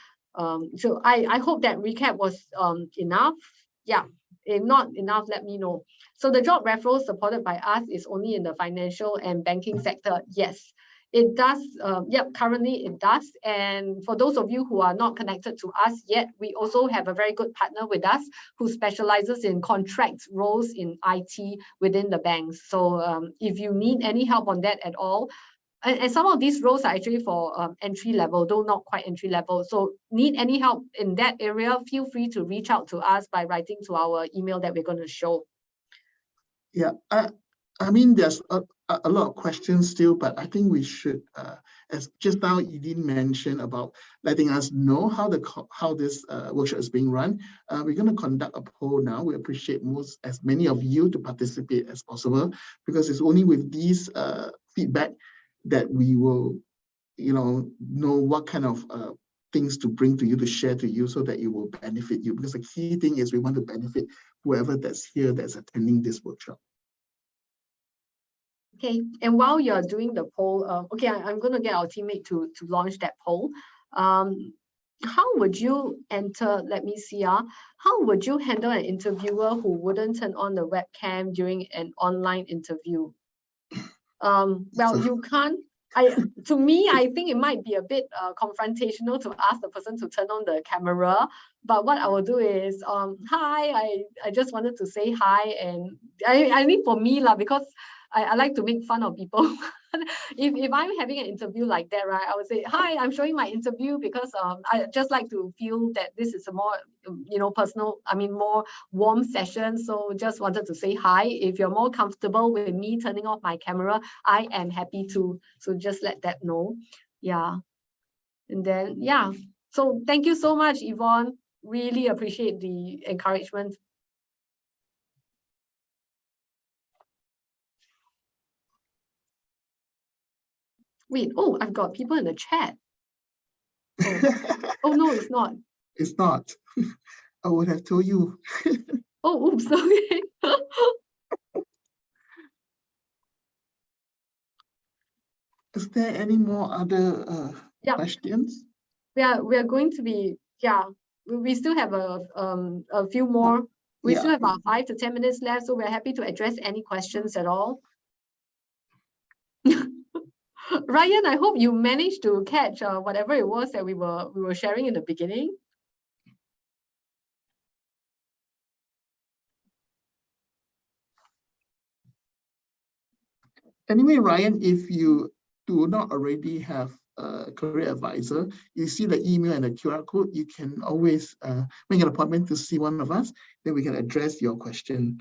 so I hope that recap was enough. Yeah, if not enough, let me know. So the job referral supported by us is only in the financial and banking sector. Yes. It does, currently it does. And for those of you who are not connected to us yet, we also have a very good partner with us who specializes in contract roles in IT within the banks. So if you need any help on that at all, and some of these roles are actually for entry level, though not quite entry level. So need any help in that area, feel free to reach out to us by writing to our email that we're going to show. Yeah, I mean, there's a lot of questions still, but I think we should, as just now Edin mentioned about letting us know how this workshop is being run. We're going to conduct a poll now. We appreciate as many of you to participate as possible, because it's only with these feedback that we will, know what kind of things to bring to you, to share to you, so that it will benefit you. Because the key thing is we want to benefit whoever that's here that's attending this workshop. Okay, and while you're doing the poll, okay, I'm going to get our teammate to launch that poll. How would you enter, let me see, how would you handle an interviewer who wouldn't turn on the webcam during an online interview? Well, you can't, to me, I think it might be a bit confrontational to ask the person to turn on the camera. But what I will do is, hi, I just wanted to say hi. And I think for me, because I like to make fun of people. if I'm having an interview like that, right, I would say, hi, I'm showing my interview because I just like to feel that this is a more, personal, more warm session. So just wanted to say hi. If you're more comfortable with me turning off my camera, I am happy to. So just let that know. Yeah. And then, yeah. So thank you so much, Yvonne. Really appreciate the encouragement. Wait, oh, I've got people in the chat. Oh no, it's not. It's not. I would have told you. Oh, oops, okay. Is there any more other questions? We are going to be, we still have a few more. We still have about 5 to 10 minutes left, so we're happy to address any questions at all. Ryan, I hope you managed to catch whatever it was that we were sharing in the beginning. Anyway, Ryan, if you do not already have a career advisor, you see the email and the QR code, you can always make an appointment to see one of us, then we can address your question.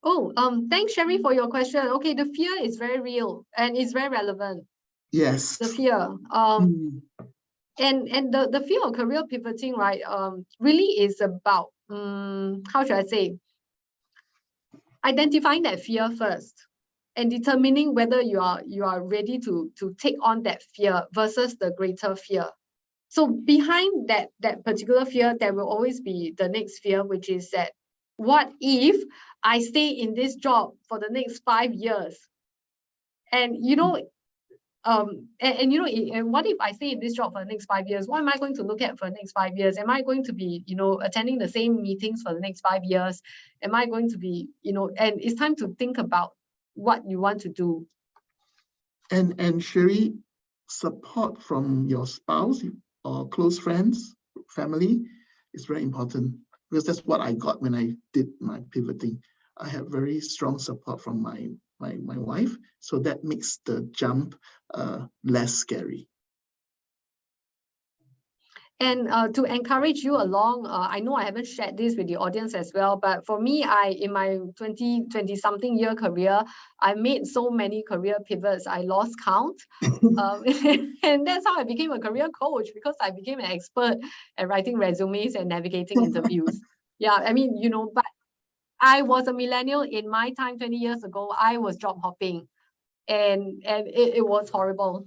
Oh, thanks, Sherry, for your question. Okay, the fear is very real and it's very relevant. Yes. The fear. And the fear of career pivoting, right, really is about, how should I say, identifying that fear first. and determining whether you are ready to take on that fear versus the greater fear. So behind that particular fear, there will always be the next fear, which is that, what if I stay in this job for the next 5 years? And and what if I stay in this job for the next 5 years? What am I going to look at for the next 5 years? Am I going to be, attending the same meetings for the next 5 years? Am I going to be, and it's time to think about what you want to do. And Sherry, support from your spouse or close friends, family is very important, because that's what I got when I did my pivoting. I had very strong support from my wife, so that makes the jump less scary. And to encourage you along, I know I haven't shared this with the audience as well, but for me, in my 20-something year career, I made so many career pivots, I lost count. And that's how I became a career coach, because I became an expert at writing resumes and navigating interviews. Yeah, I mean, but I was a millennial in my time 20 years ago. I was job hopping, and it was horrible.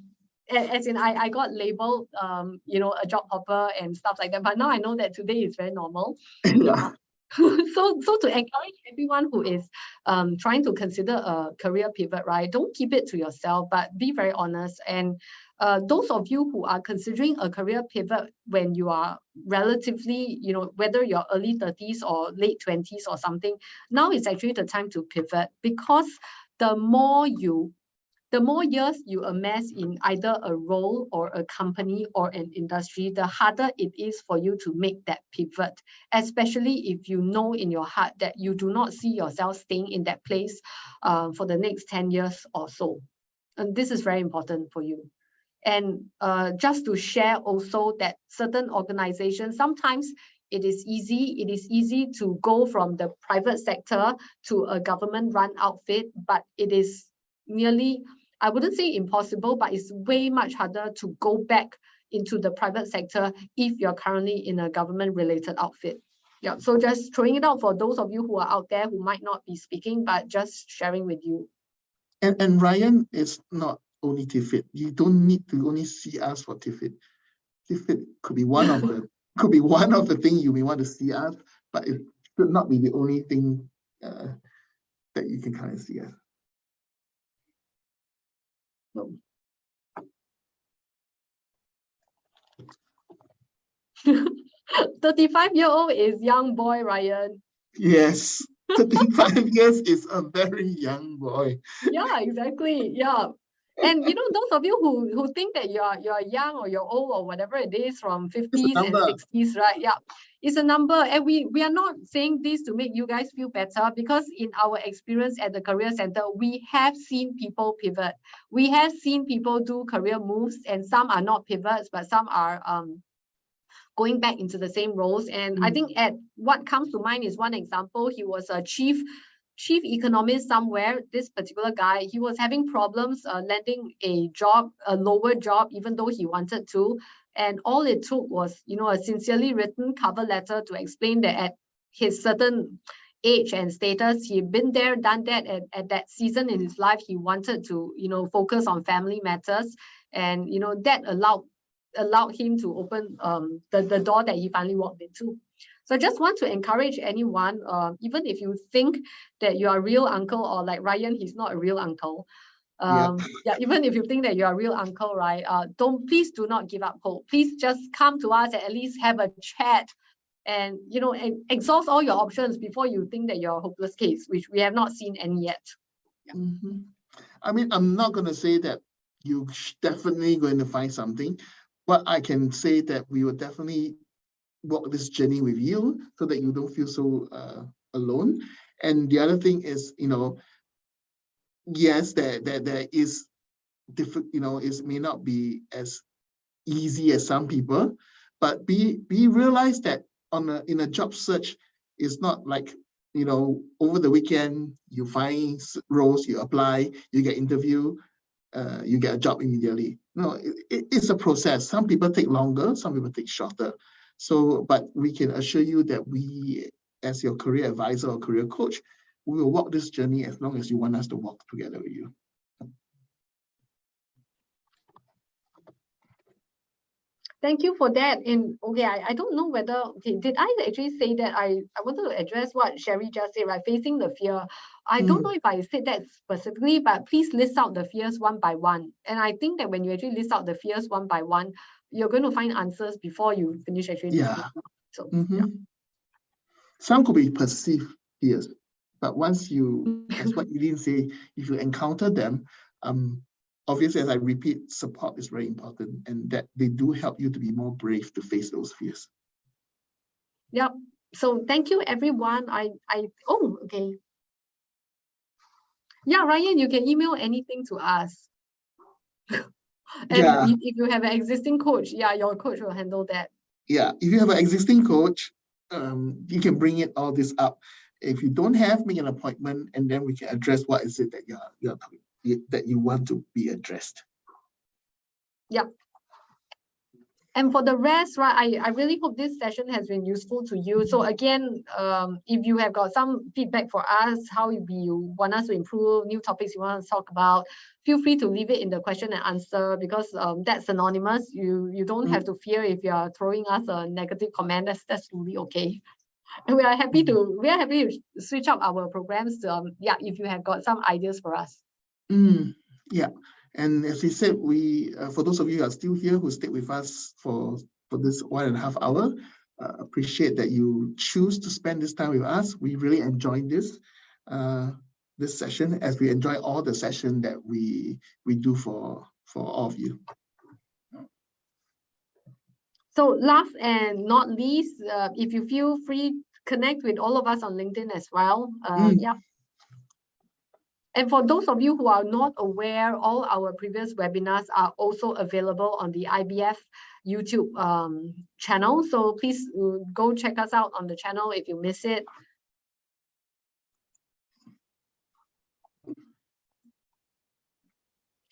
As in, I got labeled, a job hopper and stuff like that. But now I know that today is very normal. Yeah. So to encourage everyone who is trying to consider a career pivot, right? Don't keep it to yourself, but be very honest. And those of you who are considering a career pivot when you are relatively, whether you're early 30s or late 20s or something, now is actually the time to pivot, because the more years you amass in either a role or a company or an industry, the harder it is for you to make that pivot, especially if you know in your heart that you do not see yourself staying in that place for the next 10 years or so. And this is very important for you. And just to share also that certain organizations, sometimes it is easy to go from the private sector to a government-run outfit, but it is nearly, I wouldn't say impossible, but it's way much harder to go back into the private sector if you're currently in a government-related outfit. Yeah, so just throwing it out for those of you who are out there who might not be speaking, but just sharing with you. And Ryan is not only TIFIT. You don't need to only see us for TIFIT. TIFIT could be one of the things you may want to see us, but it should not be the only thing that you can kind of see us. 35-year-old is young boy, Ryan. Yes, 35 years is a very young boy. Yeah, exactly. Yeah. And those of you who think that you're young or you're old or whatever it is, from 50s and 60s, right? Yeah, it's a number. And we are not saying this to make you guys feel better, because in our experience at the Career Center, we have seen people pivot. We have seen people do career moves, and some are not pivots, but some are going back into the same roles. And I think what comes to mind is one example. He was a chief economist somewhere. This particular guy, he was having problems landing a lower job, even though he wanted to. And all it took was, a sincerely written cover letter to explain that at his certain age and status, he'd been there, done that. At that season in his life, he wanted to, focus on family matters. And, that allowed him to open the door that he finally walked into. So I just want to encourage anyone, even if you think that you are a real uncle, or like Ryan, he's not a real uncle. Even if you think that you're a real uncle, right? Please do not give up hope. Please just come to us and at least have a chat, and and exhaust all your options before you think that you're a hopeless case, which we have not seen any yet. Yeah. Mm-hmm. I mean, I'm not going to say that you're definitely going to find something, but I can say that we will definitely walk this journey with you so that you don't feel so alone. And the other thing is, yes, there is different, it may not be as easy as some people, but we realize that in a job search, it's not like, over the weekend you find roles, you apply, you get interview, you get a job immediately. No, it's a process. Some people take longer, some people take shorter. So, but we can assure you that we, as your career advisor or career coach, we will walk this journey as long as you want us to walk together with you. Thank you for that. And okay, I don't know whether, okay, did I actually say that I wanted to address what Sherry just said, right? Facing the fear. I don't know if I said that specifically, but please list out the fears one by one. And I think that when you actually list out the fears one by one, you're going to find answers before you finish actually. Yeah. So yeah. Some could be perceived fears, but once you, as what you didn't say, if you encounter them, obviously, as I repeat, support is very important, and that they do help you to be more brave to face those fears. Yep. So thank you, everyone. Oh, okay. Yeah, Ryan, you can email anything to us. And if you have an existing coach, yeah, your coach will handle that. Yeah, if you have an existing coach, you can bring it all this up. If you don't have, make an appointment, and then we can address what is it that that you want to be addressed. Yep. And for the rest, right, I really hope this session has been useful to you. So again, if you have got some feedback for us, how you want us to improve, new topics you want to talk about, feel free to leave it in the question and answer, because that's anonymous. You don't have to fear if you are throwing us a negative comment. That's really okay. And we are happy to switch up our programs. Yeah, if you have got some ideas for us. Yeah. And as we said, we for those of you who are still here, who stayed with us for this 1.5 hours, appreciate that you choose to spend this time with us. We really enjoyed this session, as we enjoy all the session that we do for all of you. So last and not least, if you feel free, connect with all of us on LinkedIn as well. Yeah. And for those of you who are not aware, all our previous webinars are also available on the IBF YouTube channel. So please go check us out on the channel if you miss it.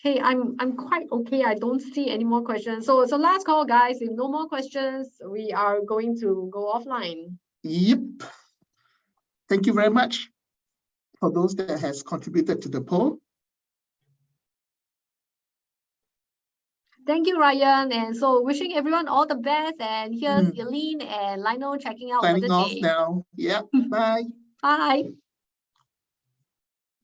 Okay, I'm quite okay. I don't see any more questions. So last call, guys. If no more questions, we are going to go offline. Yep. Thank you very much for those that has contributed to the poll. Thank you, Ryan. And so wishing everyone all the best. And here's Eileen and Lionel checking out for the day. Signing off now. Yeah. Bye. Bye.